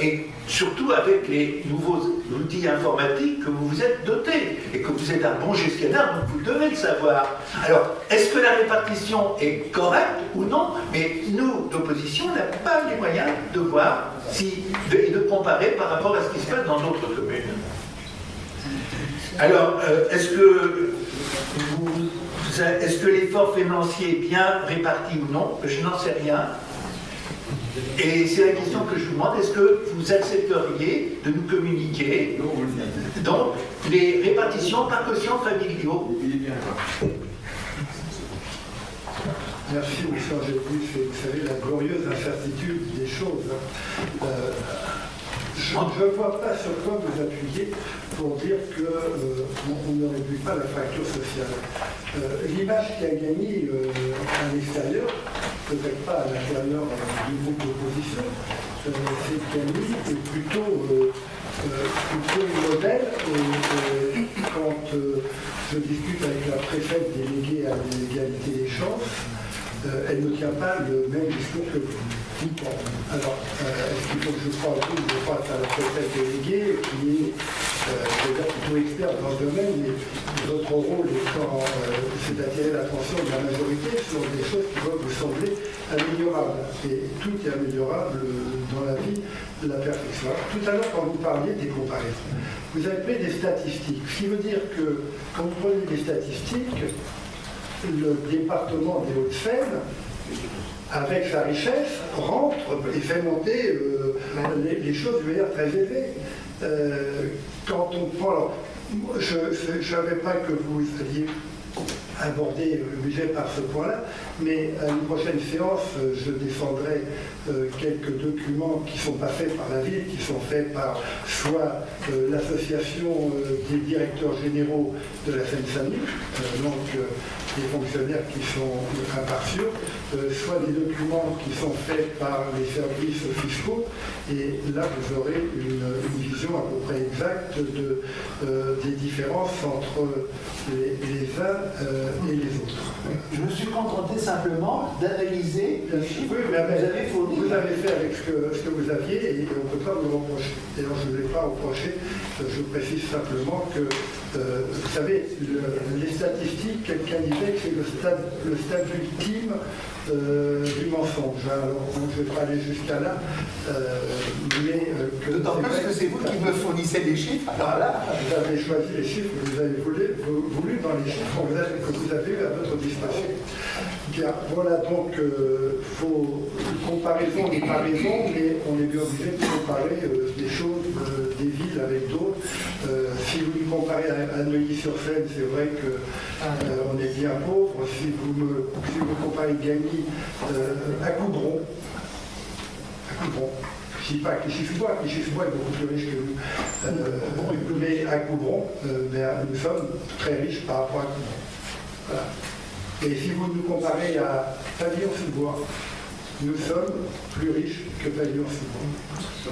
et surtout avec les nouveaux outils informatiques que vous vous êtes dotés et que vous êtes un bon gestionnaire, donc vous devez le savoir. Alors, est-ce que la répartition est correcte ou non? Mais nous, d'opposition, on n'a pas les moyens de voir et de comparer par rapport à ce qui se passe dans d'autres communes. Alors, est-ce que l'effort financier est bien réparti ou non? Je n'en sais rien. Et c'est la question que je vous demande, est-ce que vous accepteriez de nous communiquer donc les répartitions par quotients familiaux? Merci, M. Angéli. Vous savez, la glorieuse incertitude des choses. Je ne vois pas sur quoi vous appuyez pour dire qu'on ne réduit pas la fracture sociale. L'image qui a gagné à l'extérieur, peut-être pas à l'intérieur du groupe d'opposition, c'est que Gagny est plutôt modèle. Quand je discute avec la préfète déléguée à l'égalité des chances, elle ne tient pas le même discours que vous. Alors, est-ce qu'il faut que je croie tout? Je crois à la secrétaire déléguée qui est déjà plutôt expert dans ce domaine, mais votre rôle étant, c'est d'attirer l'attention de la majorité sur des choses qui doivent vous sembler améliorables. Et tout est améliorable dans la vie de la perfection. Alors, tout à l'heure, quand vous parliez des comparaisons, vous avez pris des statistiques, ce qui veut dire que quand vous prenez des statistiques, le département des Hauts-de-Seine, avec sa richesse, rentre et fait monter les choses de manière très élevée. Quand on prend... Alors, je ne savais pas que vous alliez aborder le budget par ce point-là, mais à une prochaine séance, je défendrai quelques documents qui ne sont pas faits par la ville, qui sont faits par soit l'association des directeurs généraux de la Seine-Saint-Denis, donc des fonctionnaires qui sont impartiaux, soit des documents qui sont faits par les services fiscaux, et là vous aurez une vision à peu près exacte des différences entre les uns et les autres. Je me suis contenté simplement d'analyser les chiffres que vous avez fournis. Vous avez fait avec ce que vous aviez et on ne peut pas vous le reprocher. D'ailleurs, je ne vais pas reprocher, je précise simplement que, vous savez, les statistiques, quelqu'un disait que c'est le stade ultime du mensonge. Alors, je ne vais pas aller jusqu'à là, mais... D'autant plus que c'est vous qui me fournissez les chiffres. Alors là, vous avez choisi les chiffres que vous avez voulu dans les chiffres que vous avez eu à votre disposition. Bien, voilà, donc, faut comparaison, mais on est bien obligé de comparer des choses, des villes avec d'autres. Si vous me comparez à Neuilly-sur-Seine, c'est vrai qu'on est bien pauvre. Si vous comparez Gagny à Coudron, je ne dis pas que Clichy-sous-Bois est beaucoup plus riche que nous, mais à Coudron, nous sommes très riches par rapport à Coudron. Voilà. Et si vous nous comparez à Pavillon-sous-Bois, nous sommes plus riches que Pavillon-sous-Bois.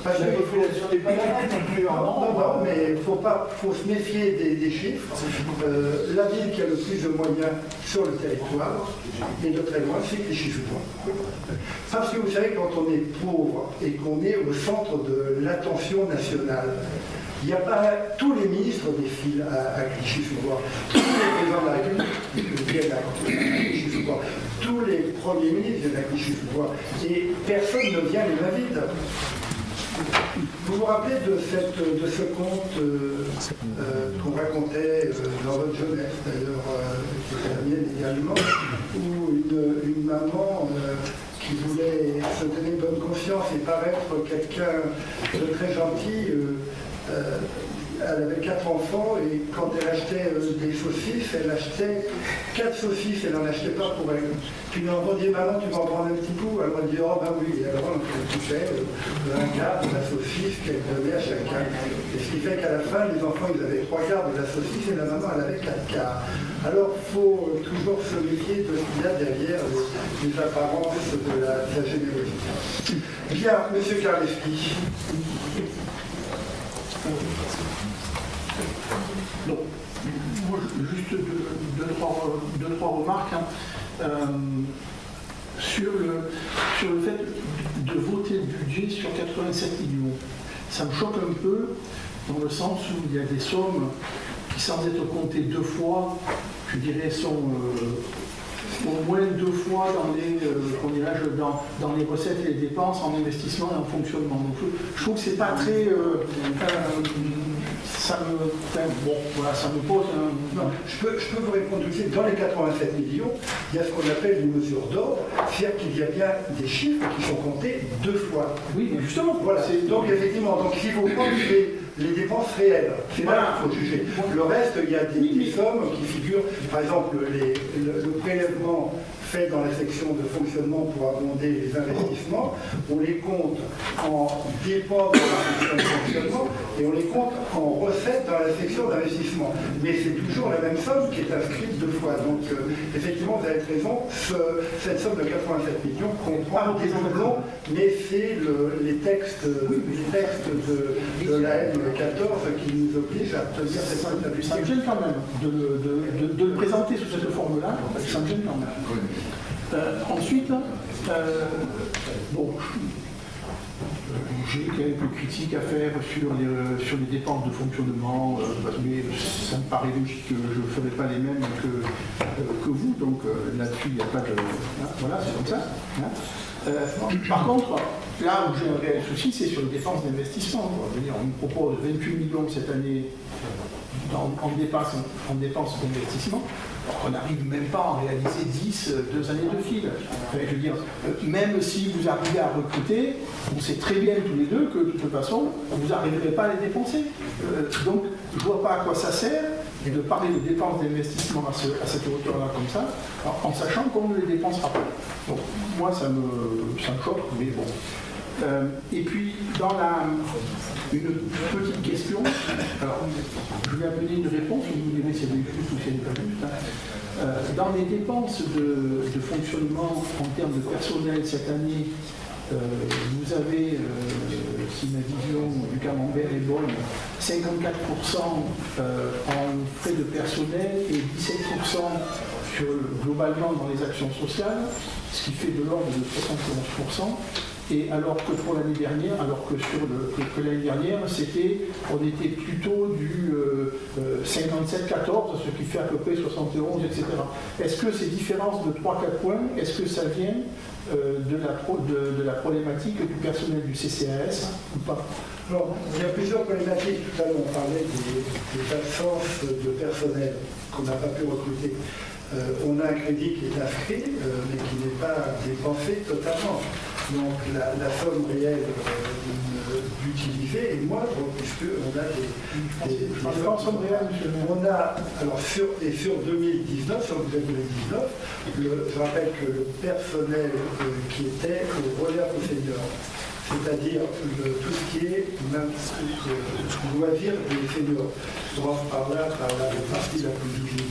la population n'est pas la même non plus. Non, mais il faut se méfier des chiffres. La ville qui a le plus de moyens sur le territoire, et de très loin, c'est Clichy-sous-Bois. Parce que vous savez, quand on est pauvre et qu'on est au centre de l'attention nationale, il n'y a pas tous les ministres défilent à Clichy-sous-Bois, tous les présidents de la République viennent à Clichy-sous-Bois, tous les premiers ministres viennent à Clichy-sous-Bois, et personne ne vient les mains vides. Vous vous rappelez de ce conte qu'on racontait dans votre jeunesse, d'ailleurs, qui était la mienne également, où une maman qui voulait se donner bonne conscience et paraître quelqu'un de très gentil, elle avait 4 enfants et quand elle achetait des saucisses, elle achetait 4 saucisses, elle n'en achetait pas pour elle. Puis l'enfant dit, maman, tu m'en prends un petit bout? Elle m'a dit, oh ben oui. Et alors elle touchait un quart de la saucisse qu'elle donnait à chacun. Et ce qui fait qu'à la fin, les enfants, ils avaient 3 quarts de la saucisse et la maman, elle avait 4 quarts. Alors il faut toujours se méfier de ce qu'il y a derrière les apparences de la générosité. Bien, monsieur Karleski. Non. Moi, juste deux, trois remarques sur le fait de voter le budget sur 87 millions. Ça me choque un peu dans le sens où il y a des sommes qui, sans être comptées 2 fois, je dirais, sont au moins 2 fois dans les recettes et les dépenses, en investissement et en fonctionnement. Donc je trouve que c'est pas très... ça me pose un... Non, je peux vous répondre tout de suite. Dans les 87 millions, il y a ce qu'on appelle une mesure d'ordre, c'est-à-dire qu'il y a bien des chiffres qui sont comptés 2 fois. Oui, mais justement. Voilà. Donc effectivement, il faut prendre les dépenses réelles. C'est là qu'il faut juger. Le reste, il y a des sommes qui figurent, par exemple, le prélèvement fait dans la section de fonctionnement pour abonder les investissements, on les compte en dépenses dans la section de fonctionnement et on les compte en recettes dans la section d'investissement. Mais c'est toujours la même somme qui est inscrite 2 fois. Donc effectivement, vous avez raison, cette somme de 87 millions comprend des doublons, mais c'est les textes de la M14 qui nous obligent à tenir cette comptabilité. Ça me gêne quand même de le présenter sous cette forme-là, ça me gêne quand même. Ensuite, bon, j'ai quelques critiques à faire sur les dépenses de fonctionnement, mais ça me paraît logique que je ne ferai pas les mêmes que vous, donc là-dessus, il n'y a pas de... Hein, voilà, c'est comme ça. Hein. Par contre, là où j'ai un réel souci, c'est sur les dépenses d'investissement. On nous propose 28 millions cette année en dépenses d'investissement. On n'arrive même pas à en réaliser 10, 2 années de fil. Je veux dire, même si vous arrivez à recruter, on sait très bien tous les deux que de toute façon, vous n'arriverez pas à les dépenser. Donc, je ne vois pas à quoi ça sert de parler de dépenses d'investissement à cette hauteur-là comme ça, en sachant qu'on ne les dépensera pas. Donc, moi, ça me choque, mais bon. Et puis, dans une petite question, alors, je vais amener une réponse, vous me direz si elle est juste ou si elle n'est pas juste. Hein. Dans les dépenses de fonctionnement en termes de personnel cette année, vous avez, si ma vision du camembert est bonne, 54% en frais de personnel et 17% globalement dans les actions sociales, ce qui fait de l'ordre de 71%. Et alors que pour l'année dernière, que l'année dernière, on était plutôt du 57-14, ce qui fait à peu près 71, etc. Est-ce que ces différences de 3-4 points, est-ce que ça vient de la problématique du personnel du CCAS ou pas? Alors, il y a plusieurs problématiques. Tout à l'heure, on parlait des absences de personnel qu'on n'a pas pu recruter. On a un crédit qui est inscrit, mais qui n'est pas dépensé totalement. Donc la somme réelle d'utiliser est moindre, puisqu'on a des somme réelle, monsieur. On a, alors sur 2019, sur le budget 2019, je rappelle que le personnel qui était au relais aux seniors, c'est-à-dire tout ce qui est loisirs des seniors, par là une partie la plus visible.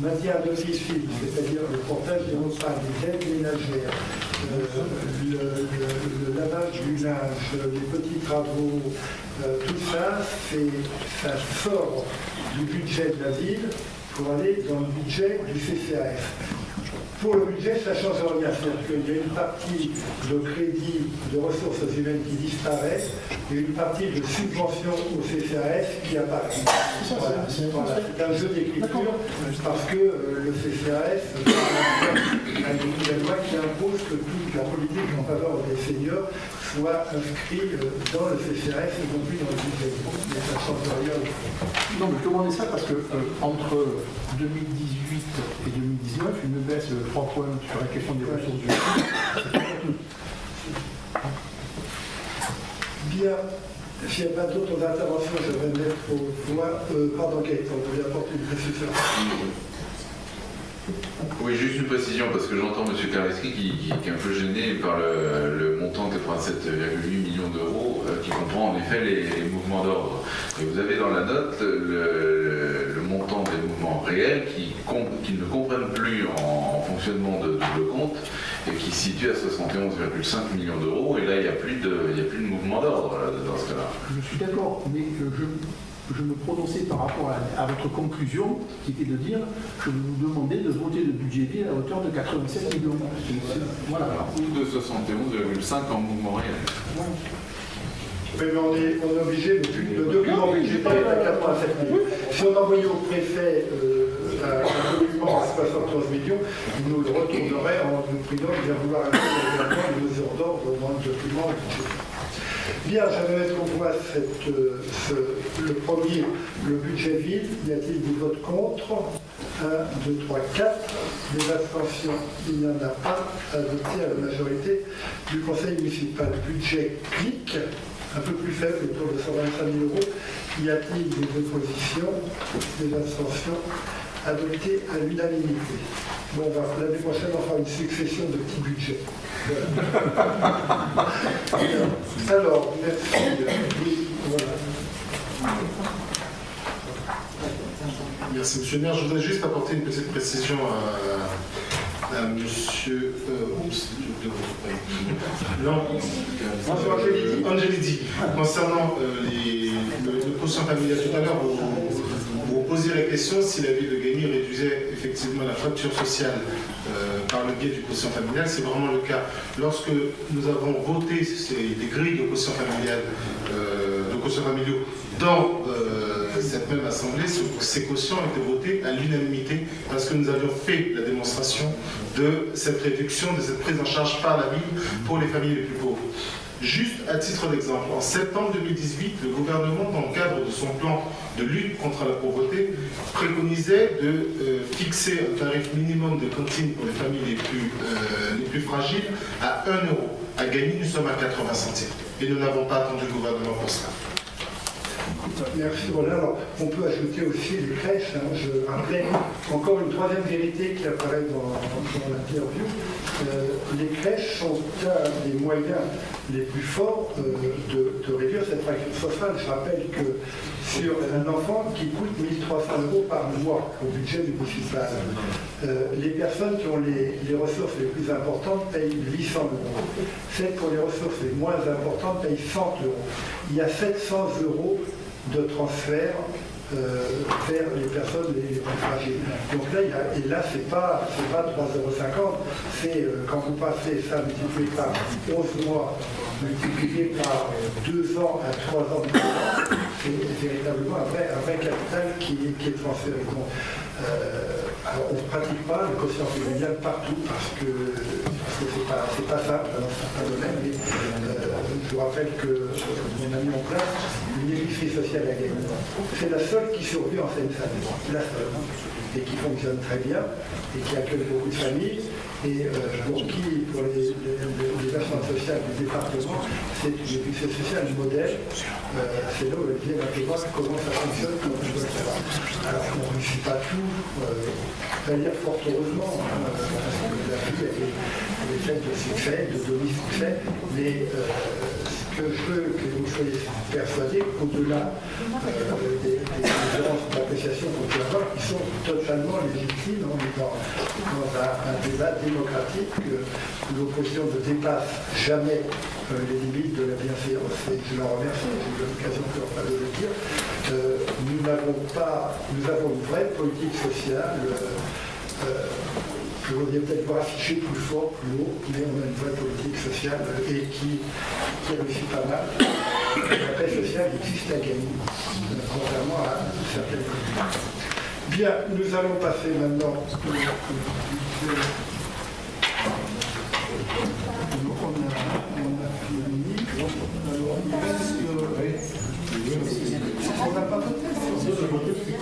Maintien de fixe, c'est-à-dire le portage des repas, des aides ménagères, le lavage du linge, les petits travaux, tout ça, ça sort du budget de la ville pour aller dans le budget du CCAS. Pour le budget, ça ne change rien. C'est-à-dire qu'il y a une partie de crédit de ressources humaines qui disparaît et une partie de subvention au CCAS qui apparaît. Voilà. C'est un jeu d'écriture parce que le CCAS a une loi qui impose que toute la politique en faveur des seniors soit inscrite dans le CCAS et non plus dans le budget. Mais ça ne change rien. Non, mais je demandais ça parce que entre 2018 et 2019, une baisse de 3 points sur la question des ressources humaines. Bien, s'il n'y a pas d'autres interventions, je vais mettre au point. Pardon, Gaëtan, vous voulez apporter une précision? Oui, juste une précision, parce que j'entends M. Kareski qui est un peu gêné par le montant de 87,8 millions d'euros, qui comprend en effet les mouvements d'ordre. Et vous avez dans la note le montant des mouvements réels qui ne comprennent plus en fonctionnement de double compte et qui se situe à 71,5 millions d'euros. Et là, il n'y a plus de mouvement d'ordre dans ce cas-là. Je suis d'accord, mais je me prononçais par rapport à votre conclusion, qui était de dire que vous demandez de voter le budget ville à hauteur de 87 millions. Voilà. Ou de 71,5 en mouvement réel. Ouais. Oui, mais on est obligé, le document budgétaire est à 87 millions. Si on envoyait au préfet un document à 71 millions, il nous le retournerait en nous priant de bien vouloir ajouter les mesures d'ordre dans le document budgétaire. Bien, je vais mettre en voie le premier, le budget vide. Y a-t-il des votes contre? 1, 2, 3, 4. Des abstentions, il n'y en a pas. Adopté à la majorité du conseil municipal. Budget clic, un peu plus faible, autour de 125 000 euros. Y a-t-il des oppositions? Des abstentions? Adopté à l'unanimité. Bon, l'année prochaine, on fera une succession de petits budgets. Voilà. Alors, merci. Oui, voilà. Merci, Monsieur le maire. Je voudrais juste apporter une petite précision à Monsieur Angelidi. Concernant le quotient familial tout à l'heure, vous posiez la question si la ville de Gagny réduisait effectivement la fracture sociale par le biais du quotient familial. C'est vraiment le cas. Lorsque nous avons voté des grilles de quotient familial, de quotients familiaux dans cette même assemblée, ces quotients étaient votés à l'unanimité parce que nous avions fait la démonstration de cette réduction, de cette prise en charge par la ville pour les familles les plus pauvres. Juste à titre d'exemple, en septembre 2018, le gouvernement, dans le cadre de son plan de lutte contre la pauvreté, préconisait de fixer un tarif minimum de cantine pour les familles les plus fragiles à 1 €. À Gagny, nous sommes à 80 centimes. Et nous n'avons pas attendu le gouvernement pour cela. Merci Roland. Alors, on peut ajouter aussi les crèches. Je rappelle encore une troisième vérité qui apparaît dans l'interview. Les crèches sont un des moyens les plus forts de réduire cette fracture sociale. Je rappelle que sur un enfant qui coûte 1 300 € par mois au budget municipal, les personnes qui ont les ressources les plus importantes payent 800 €. Celles qui ont les ressources les moins importantes payent 100 €. Il y a 700 € de transfert vers les personnes les plus fragiles. Donc là, c'est pas 3,50 €, c'est quand vous passez ça multiplié par 11 mois, multiplié par 2 ans à 3 ans de temps, c'est véritablement un vrai capital qui est transféré. Donc, alors on ne pratique pas le quotient familial partout parce que c'est pas simple dans certains domaines, mais je vous rappelle que on a mis en place une épicerie sociale à Gagny. C'est la seule qui survit en Seine-Saint-Denis, la seule, et qui fonctionne très bien, et qui accueille beaucoup de familles, et pour les personnes sociales du département, c'est une épicerie sociale modèle. C'est là où Olivier va voir comment ça fonctionne, comment on doit le faire. Alors on ne réussit pas tout, c'est-à-dire fort heureusement, parce que la vie elle est faite de succès, de demi-succès, mais ce que je veux que vous soyez persuadés, au-delà des différences d'appréciation qu'on peut avoir, qui sont totalement légitimes, on est dans un débat démocratique, l'opposition ne dépasse jamais les limites de la bienséance, et je l'en remercie, j'ai eu l'occasion de le dire. Nous avons une vraie politique sociale, je voudrais peut-être pas afficher plus fort, plus haut, mais on a une vraie politique sociale et qui réussit pas mal. La paix sociale existe à Gagny, contrairement à certaines communes. Bien, nous allons passer maintenant on n'a pas voté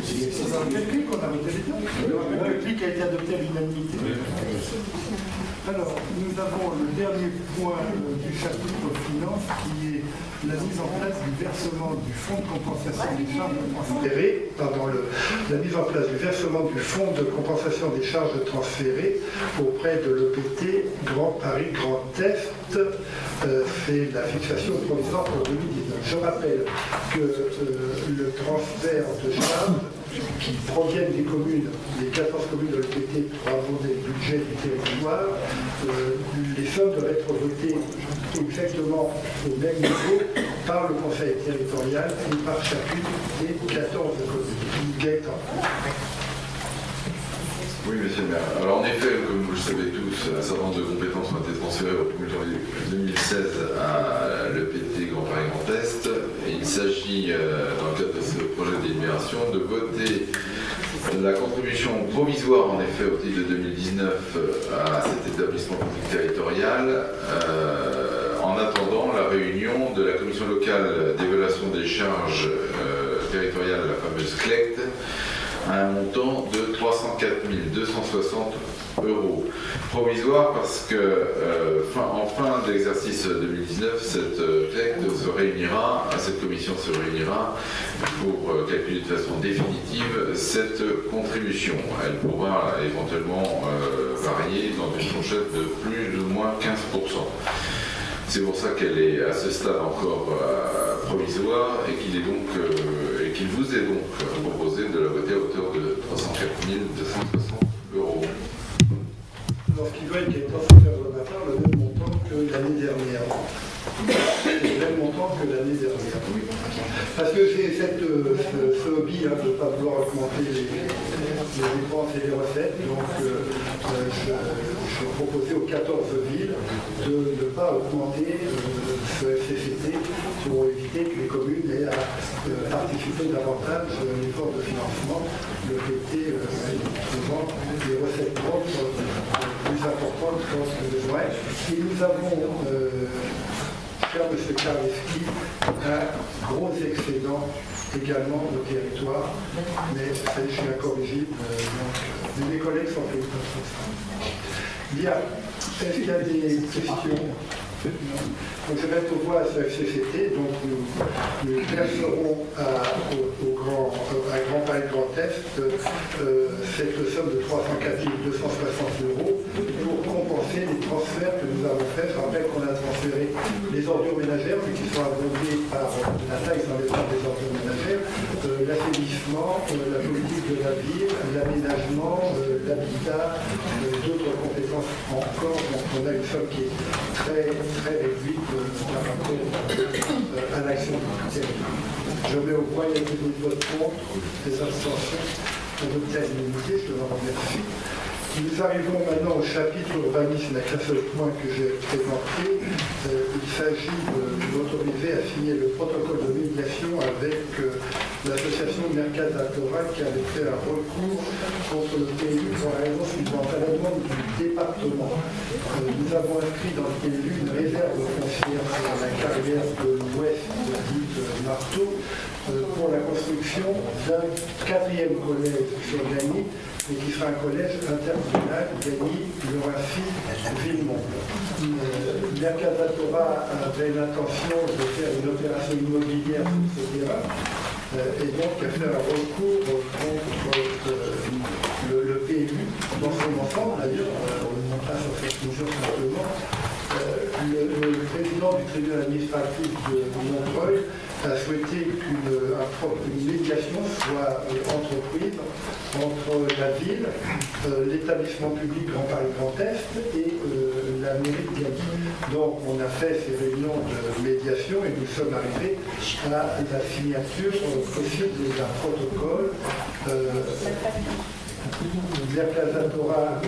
c'est un calcul qu'on a voté les deux. Le calcul a été adopté à l'unanimité. Alors, nous avons le dernier point du chapitre finance qui est la mise en place du versement du fonds de compensation des charges transférées. La mise en place du versement du fonds de compensation des charges transférées auprès de l'EPT Grand Paris Grand Est. C'est la fixation provisoire pour 2019. Je rappelle que le transfert de charges qui proviennent des communes, des 14 communes de l'EPT pour abonder le budget du territoire, les sommes doivent être votées exactement au même niveau par le conseil territorial et par chacune des 14 communes. Gaëtan. Oui, monsieur le maire. Alors en effet, comme vous le savez tous, un certain nombre de compétences ont été transférées au 1er janvier 2016 à l'EPT Grand Paris Grand Est. Et il s'agit, dans le cadre de ce projet de délibération, de voter la contribution provisoire, en effet, au titre de 2019 à cet établissement public territorial, en attendant la réunion de la commission locale d'évaluation des charges territoriales, la fameuse CLECT, à un montant de 304 260 €. Provisoire parce que en fin d'exercice 2019, cette commission se réunira pour calculer de façon définitive cette contribution. Elle pourra éventuellement varier dans une fourchette de plus ou moins 15%. C'est pour ça qu'elle est à ce stade encore provisoire et qu'il vous est donc proposé de la voter à hauteur de 304 260 €. Lorsqu'il doit être transféré de ma part le même montant que l'année dernière. Le même montant que l'année dernière. Oui. Parce que j'ai ce hobby de ne pas vouloir augmenter les dépenses et les recettes, donc je proposais aux 14 villes de ne pas augmenter ce FCCT pour éviter que les communes aient à participer davantage à l'effort de financement, le PT souvent des recettes propres plus importantes que ce que besoin. Et nous avons, cher M. Karleski, un gros excédent également au territoire, mais c'est chez incorrigible, donc mes collègues sont fait pour ça. Bien, est-ce qu'il y a des questions? Donc je vais au voie à ce FCCT, donc nous verserons au Grand Palais Grand Est cette somme de 304 260 € pour compenser les transferts que nous avons faits. Je rappelle qu'on a transféré les ordures ménagères, mais qui sont abondées par la taxe dans les plans des ordures ménagères, l'assainissement, la politique de la ville, l'aménagement, l'habitat, d'autres compétences encore. Donc on a une somme qui est très réduite par rapport à l'action du territoire. Je mets au point, il y a des votes contre, des abstentions, pour obtenir l'unité, je te remercie. Nous arrivons maintenant au chapitre urbanisme avec un seul point que j'ai présenté. Il s'agit de m'autoriser à signer le protocole de médiation avec l'association Mercadatora qui avait fait un recours contre le PLU pour la raison suivante. À la demande du département, nous avons inscrit dans le PLU une réserve foncière sur la carrière de l'Ouest, dite Marteau, pour la construction d'un 4e collège sur Gagny, et qui sera un collège intercommunal Gagny, Loracy, Villemont. Mercadatora avait l'intention de faire une opération immobilière sur ce terrain, et donc à faire un recours contre le PLU dans son ensemble. D'ailleurs, on ne monte pas sur cette mesure simplement. Le président du tribunal administratif de Montreuil a souhaité qu'une médiation soit entreprise entre la ville, l'établissement public Grand Paris Grand Est et la mairie de Gagny. Donc on a fait ces réunions de médiation et nous sommes arrivés à la signature possible d'un protocole. Mercadatora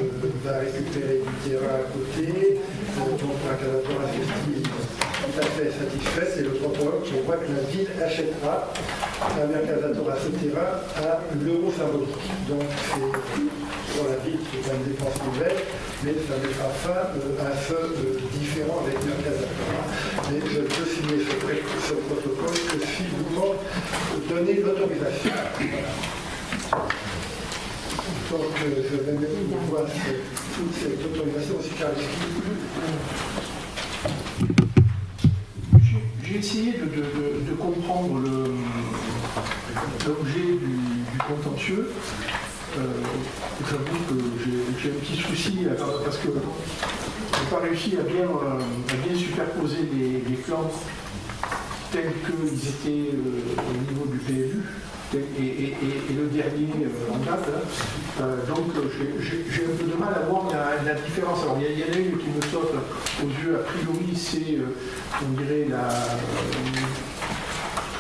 va récupérer du terrain à côté, donc Mercadatora s'estime tout à fait satisfaite, et le protocole prévoit que la ville achètera à Mercadatora ce terrain à l'euro symbolique. Donc c'est pour la ville, c'est une dépense nouvelle, mais ça mettra fin à ce différent avec Mercadatora. Mais je peux signer ce protocole que si vous donnez l'autorisation. Donc je vais mettre en voie toute cette autorisation aussi Karleski. J'ai essayé de comprendre l'objet du contentieux. J'avoue que j'ai un petit souci parce que je n'ai pas réussi à bien superposer les plans tels qu'ils étaient au niveau du PLU. Et le dernier en date, donc j'ai un peu de mal à voir la différence. Alors il y en a une qui me saute aux yeux, a priori c'est, on dirait,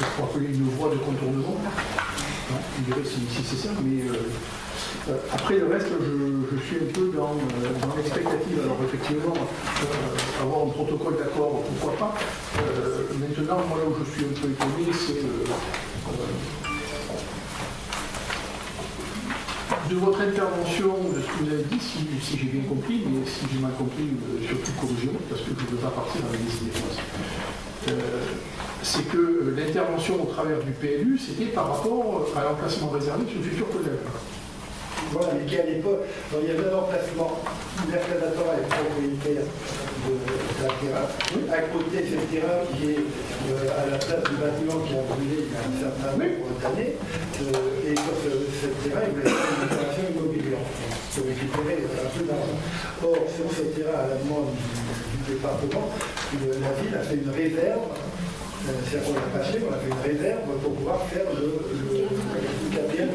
je crois que une voie de contournement. On dirait si c'est ça, mais après le reste, je suis un peu dans l'expectative. Alors effectivement, avoir un protocole d'accord, pourquoi pas. Maintenant, moi là où je suis un peu étonné, c'est de votre intervention, de ce que vous avez dit, si j'ai bien compris, mais si j'ai mal compris, surtout corrigez-moi, parce que je ne veux pas partir dans les idées. C'est que l'intervention au travers du PLU, c'était par rapport à l'emplacement réservé sur le futur collège. Voilà, mais qui à l'époque, il y avait un emplacement, Mercadatora est propriétaire de la terrain. À côté, c'est le terrain qui est à la place du bâtiment qui a brûlé il y a un certain nombre d'années. Et sur ce terrain, il voulait faire une opération immobilière pour récupérer un peu d'argent. Or, sur ce terrain, à la demande du département, la ville a fait une réserve. C'est-à-dire qu'on l'a pas acheté, on a fait une réserve pour pouvoir faire le 4e.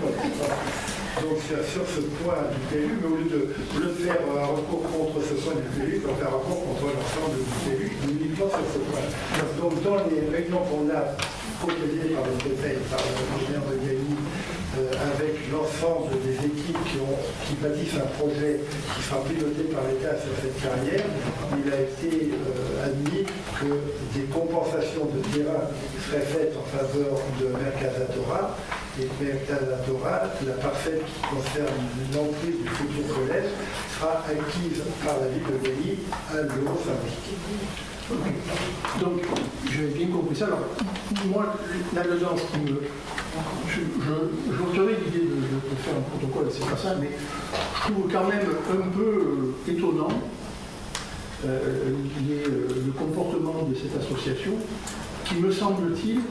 Donc sur ce point du PLU, mais au lieu de faire un recours contre ce point du PLU, on va faire un recours contre l'ensemble du PLU, uniquement sur ce point. Donc dans les réunions qu'on a co-présidé par le préfet et par l'ingénieur de Gagny, avec l'ensemble des équipes qui bâtissent un projet qui sera piloté par l'État sur cette carrière, il a été admis que des compensations de terrain seraient faites en faveur de Mercazatora. Et Mercazatora, la parcelle qui concerne l'emprise du futur collège, sera acquise par la ville de Gagny à l'euro syndic. Donc, j'ai bien compris ça. Alors, moi, là-dedans, je retiendrai l'idée de faire un protocole, c'est pas ça, mais je trouve quand même un peu étonnant le comportement de cette association, qui, me semble-t-il,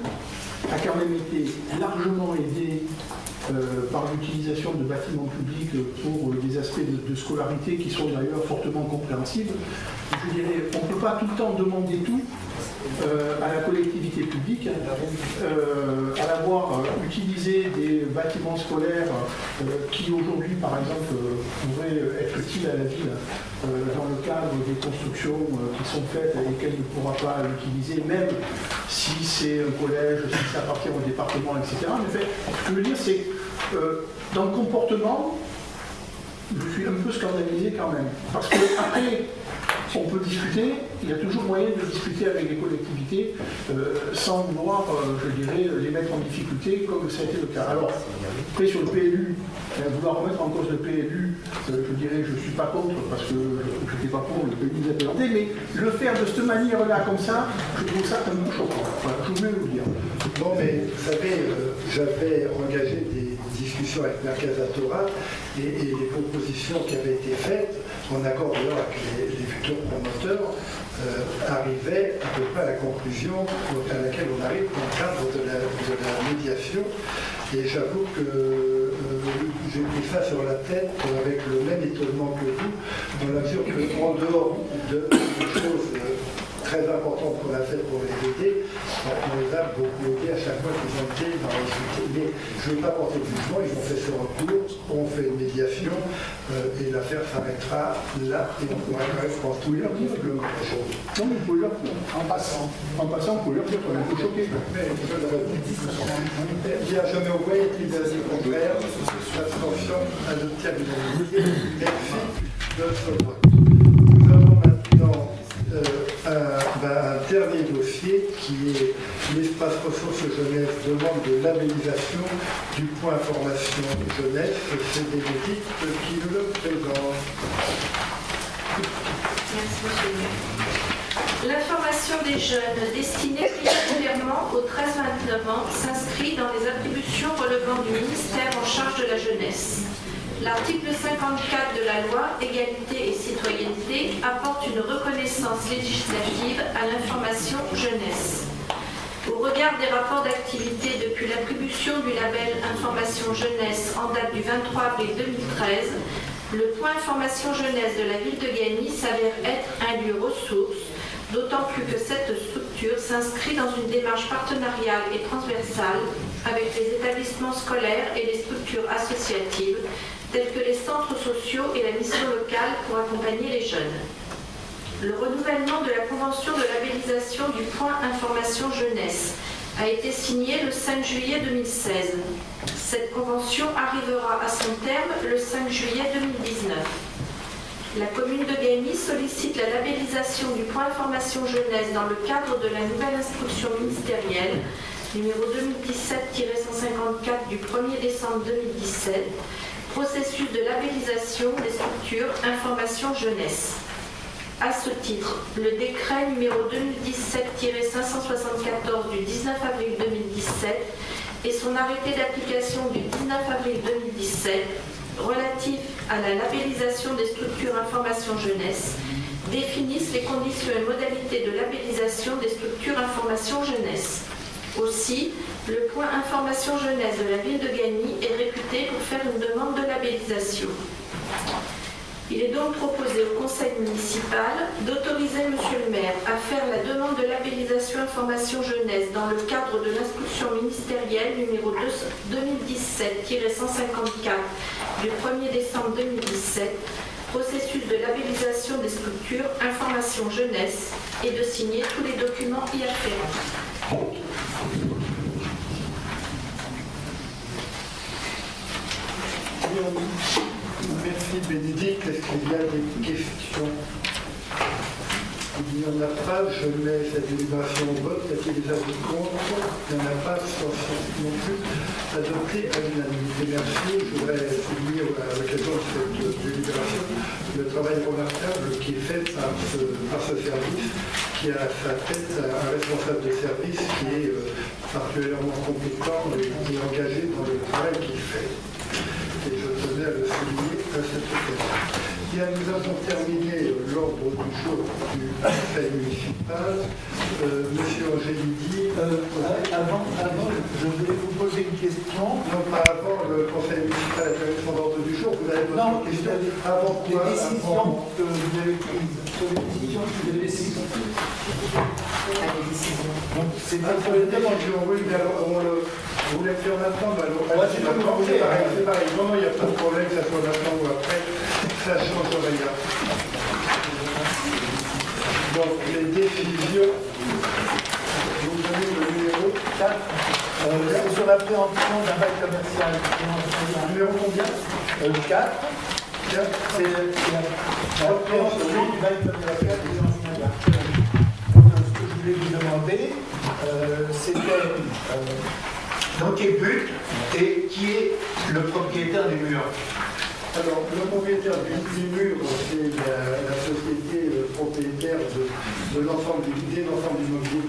a quand même été largement aidée par l'utilisation de bâtiments publics pour des aspects de scolarité qui sont d'ailleurs fortement compréhensibles. Je dirais, on ne peut pas tout le temps demander tout à la collectivité publique, à l'avoir utilisé des bâtiments scolaires qui aujourd'hui, par exemple, pourraient être utiles à la ville dans le cadre des constructions qui sont faites et qu'elle ne pourra pas l'utiliser, même si c'est un collège, si ça appartient au département, etc. En fait, ce que je veux dire, c'est dans le comportement, je suis un peu scandalisé quand même. Parce qu'après, on peut discuter, il y a toujours moyen de discuter avec les collectivités sans vouloir, je dirais, les mettre en difficulté comme ça a été le cas. Alors, après sur le PLU, vouloir remettre en cause le PLU, je dirais, je ne suis pas contre parce que je n'étais pas pour le PLU nous a présenté, mais le faire de cette manière-là, comme ça, je trouve ça un peu choquant. Voilà, je voulais vous le dire. Non, mais vous savez, j'avais engagé des discussions avec Mercazatora et les propositions qui avaient été faites, en accord d'ailleurs avec les futurs promoteurs, arrivaient à peu près à la conclusion à laquelle on arrive dans le cadre de la médiation. Et j'avoue que j'ai pris ça sur la tête avec le même étonnement que vous, dans la mesure qu'en dehors de choses très importantes qu'on a faites pour les aider, on les a beaucoup aidés à chaque fois qu'ils ont été dans les sociétés. Mais je ne veux pas porter de jugement, ils ont fait ce recours, on fait une médiation et l'affaire s'arrêtera là et on pourra quand même, je pense, tout leur dire que non, mais vous pouvez leur dire, en passant, vous pouvez leur dire qu'on est un peu choqué. Bien, je me vois est-il du contraire, l'abstention adoptée à l'unanimité. Merci de votre vote. Nous avons maintenant un dernier dossier qui est l'espace ressources jeunesse demande de labellisation du point information jeunesse. C'est Bénédicte qui nous le présente. Merci, monsieur le maire. L'information des jeunes destinée prioritairement aux 13-29 ans s'inscrit dans les attributions relevant du ministère en charge de la jeunesse. L'article 54 de la loi Égalité et Citoyenneté apporte une reconnaissance législative à l'information jeunesse. Au regard des rapports d'activité depuis l'attribution du label Information jeunesse en date du 23 avril 2013, le point Information jeunesse de la ville de Gagny s'avère être un lieu ressource, d'autant plus que cette structure s'inscrit dans une démarche partenariale et transversale avec les établissements scolaires et les structures associatives, tels que les centres sociaux et la mission locale pour accompagner les jeunes. Le renouvellement de la convention de labellisation du point Information jeunesse a été signé le 5 juillet 2016. Cette convention arrivera à son terme le 5 juillet 2019. La commune de Gagny sollicite la labellisation du point Information jeunesse dans le cadre de la nouvelle instruction ministérielle numéro 2017-154 du 1er décembre 2017, processus de labellisation des structures Information jeunesse. À ce titre, le décret numéro 2017-574 du 19 avril 2017 et son arrêté d'application du 19 avril 2017 relatif à la labellisation des structures Information jeunesse définissent les conditions et modalités de labellisation des structures Information jeunesse. Aussi, le point Information jeunesse de la ville de Gagny est réputé pour faire une demande de labellisation. Il est donc proposé au conseil municipal d'autoriser monsieur le maire à faire la demande de labellisation Information jeunesse dans le cadre de l'instruction ministérielle numéro 2017-154 du 1er décembre 2017, processus de labellisation des structures Information jeunesse et de signer tous les documents y afférents. Merci Bénédicte. Est-ce qu'il y a des questions? Il n'y en a pas, je mets cette délibération au vote. Y a-t-il des avis contre? Il n'y en a pas, non plus. Adopté à l'unanimité. Merci. Je voudrais souligner à l'occasion de cette délibération le travail remarquable qui est fait par ce service, qui a à sa tête un responsable de service qui est particulièrement compétent et engagé dans le travail qu'il fait. Et je tenais à le souligner à cette occasion. Bien, nous avons terminé l'ordre du jour du conseil municipal. Monsieur Angélidi, Avant, je voulais vous poser une question. non pas avant le conseil municipal a terminé son ordre du jour, vous avez Non, votre question les avant quoi? décisions que vous avez prises. Sur les décisions que vous avez laissées. Donc, c'est pas Sur les décisions, oui, mais alors, vous voulez le faire maintenant? Ouais, c'est maintenant, c'est pareil, c'est pareil. Non, il n'y a pas de problème, que ça soit maintenant ou après, ça change rien. Donc, les décisions, vous donnez le numéro 4. c'est sur la préemption d'un bail commercial. Numéro combien? 4. 4. C'est la préemption du bail commercial des anciens gares. Ce que je voulais vous demander, c'était dans quel but et qui est le propriétaire du mur? Alors, le propriétaire du mur, c'est la société propriétaire de l'ensemble du mobilier de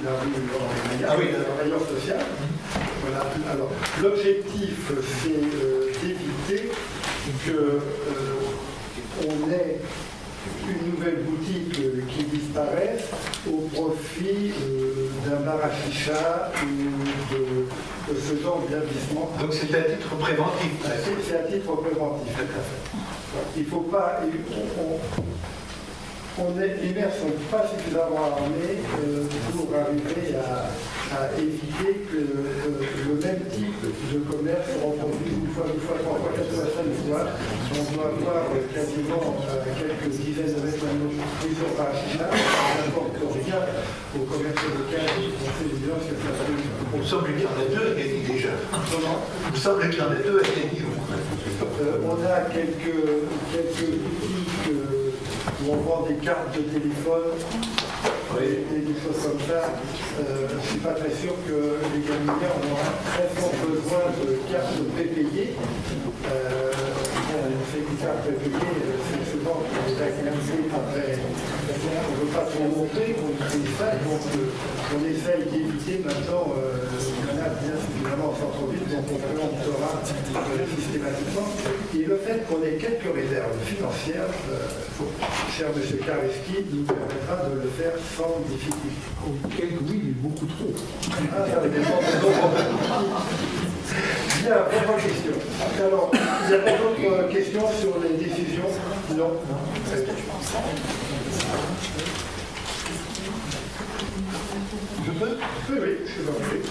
la rue Ah oui. bailleur social. Voilà. Alors, l'objectif, c'est d'éviter qu'on ait une nouvelle boutique qui disparaisse au profit d'un bar à chicha ou de ce genre d'établissement. Donc c'est à titre préventif. C'est à titre préventif. Il ne faut pas. Les maires ne sont pas suffisamment armés pour arriver à éviter que le même type de commerce se reproduise une fois, 3 fois, 4 fois, 5 fois. On doit avoir quasiment quelques dizaines de mètres de prison par chicha. Ça n'apporte rien au commerce local. On sait bien ce que ça fait. Il me semble qu'il y en a deux à gagner déjà. Comment? Il me semble qu'il y en a deux à gagner. On a quelques boutiques où on vend des cartes de téléphone et des choses comme ça. Je ne suis pas très sûr que les gaminières ont très fort besoin de cartes prépayées. On fait des cartes prépayées, c'est souvent pour les activités après. On ne veut pas trop monter, on fait ça, donc on essaye d'éviter maintenant. Il y en a bien suffisamment en centre-ville, donc on préemptera systématiquement. Et le fait qu'on ait quelques réserves financières, cher M. Kareski, nous permettra de le faire sans difficulté. Quelques oui, mais beaucoup trop. Ah, ça dépend de d'autres. Bien, première question. Alors, il n'y a pas d'autres questions sur les décisions? Non. Je peux? Oui, je suis parfait.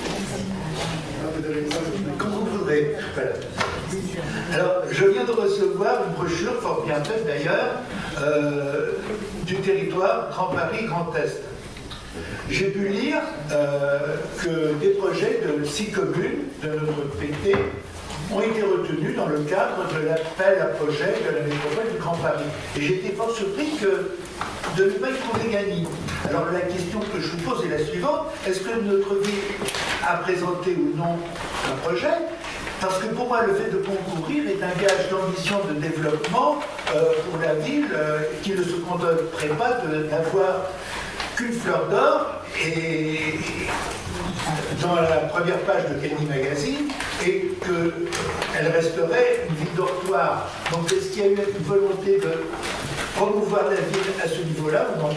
Vous avez ça, Comme vous voudrez. Voilà. Alors, je viens de recevoir une brochure, fort bien faite d'ailleurs, du territoire Grand Paris, Grand Est. J'ai pu lire que des projets de 6 communes de notre PT ont été retenus dans le cadre de l'appel à projet de la métropole du Grand Paris. Et j'étais fort surpris de ne pas y trouver Gagny. Alors la question que je vous pose est la suivante. Est-ce que notre ville a présenté ou non un projet? Parce que pour moi, le fait de concourir est un gage d'ambition de développement pour la ville qui ne se contenterait pas d'avoir qu'une fleur d'or et dans la première page de Kenny Magazine et qu'elle resterait une ville dortoir. Donc est-ce qu'il y a eu une volonté de promouvoir la ville à ce niveau-là ou non?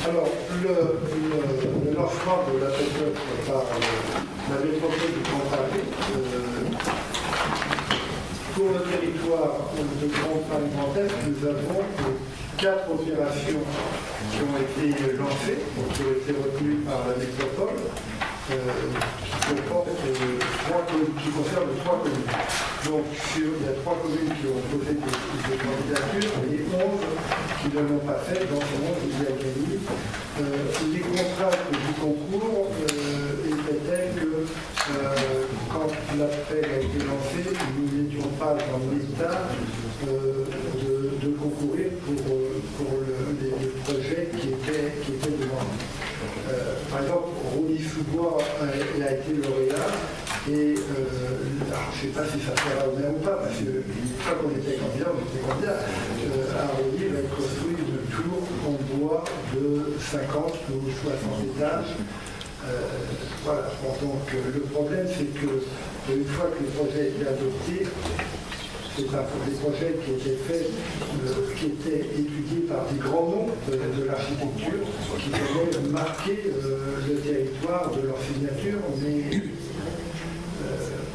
Alors, le lancement de la méthode par la métropole du Grand Paris, pour le territoire de Grand Paris Grand Est, nous avons 4 opérations qui ont été lancées, qui ont été retenues par la métropole, qui concernent 3 communes. Donc, il y a 3 communes qui ont posé des candidatures et 11 qui ne l'ont pas fait. Dans ce monde, il y a gagné. Les contraintes du concours étaient telles que quand l'appel a été lancé, nous n'étions pas dans l'état de concourir pour les projets qui étaient devant nous. Par exemple, Rony Sous-Bois a été lauréat, et je ne sais pas si ça sera honneur ou pas, parce que une fois qu'on était candidat, à Rony va être construit une tour en bois de 50 ou 60 étages. Voilà. Donc le problème, c'est que une fois que le projet a été adopté, c'est des projets qui étaient faits, qui étaient étudiés par des grands noms de l'architecture, qui venaient marquer le territoire de leur signature, mais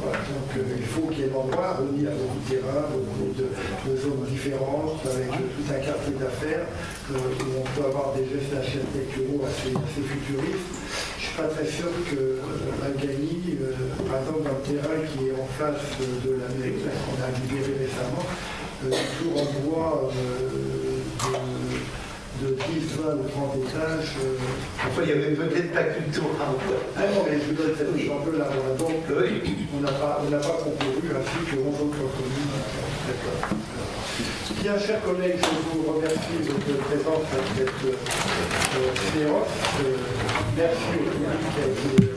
voilà, donc il faut qu'il y ait un endroit. Rony a beaucoup de terrain, beaucoup de zones différentes, avec tout un quartier d'affaires, où on peut avoir des gestes architecturaux assez futuristes. Je ne suis pas très sûr qu'à Gagny, par exemple dans le terrain qui est en face de la mairie, qu'on a libéré récemment, une tour en bois de 10, 20 ou 30 étages. Enfin, il n'y avait peut-être pas qu'une tour en bois. Ah non, mais je vous donne cet exemple-là. Voilà. Donc, on n'a pas concouru, ainsi que 11 autres communes. D'accord. Bien, chers collègues, je vous remercie de votre présence à cette séance. Merci au public qui a été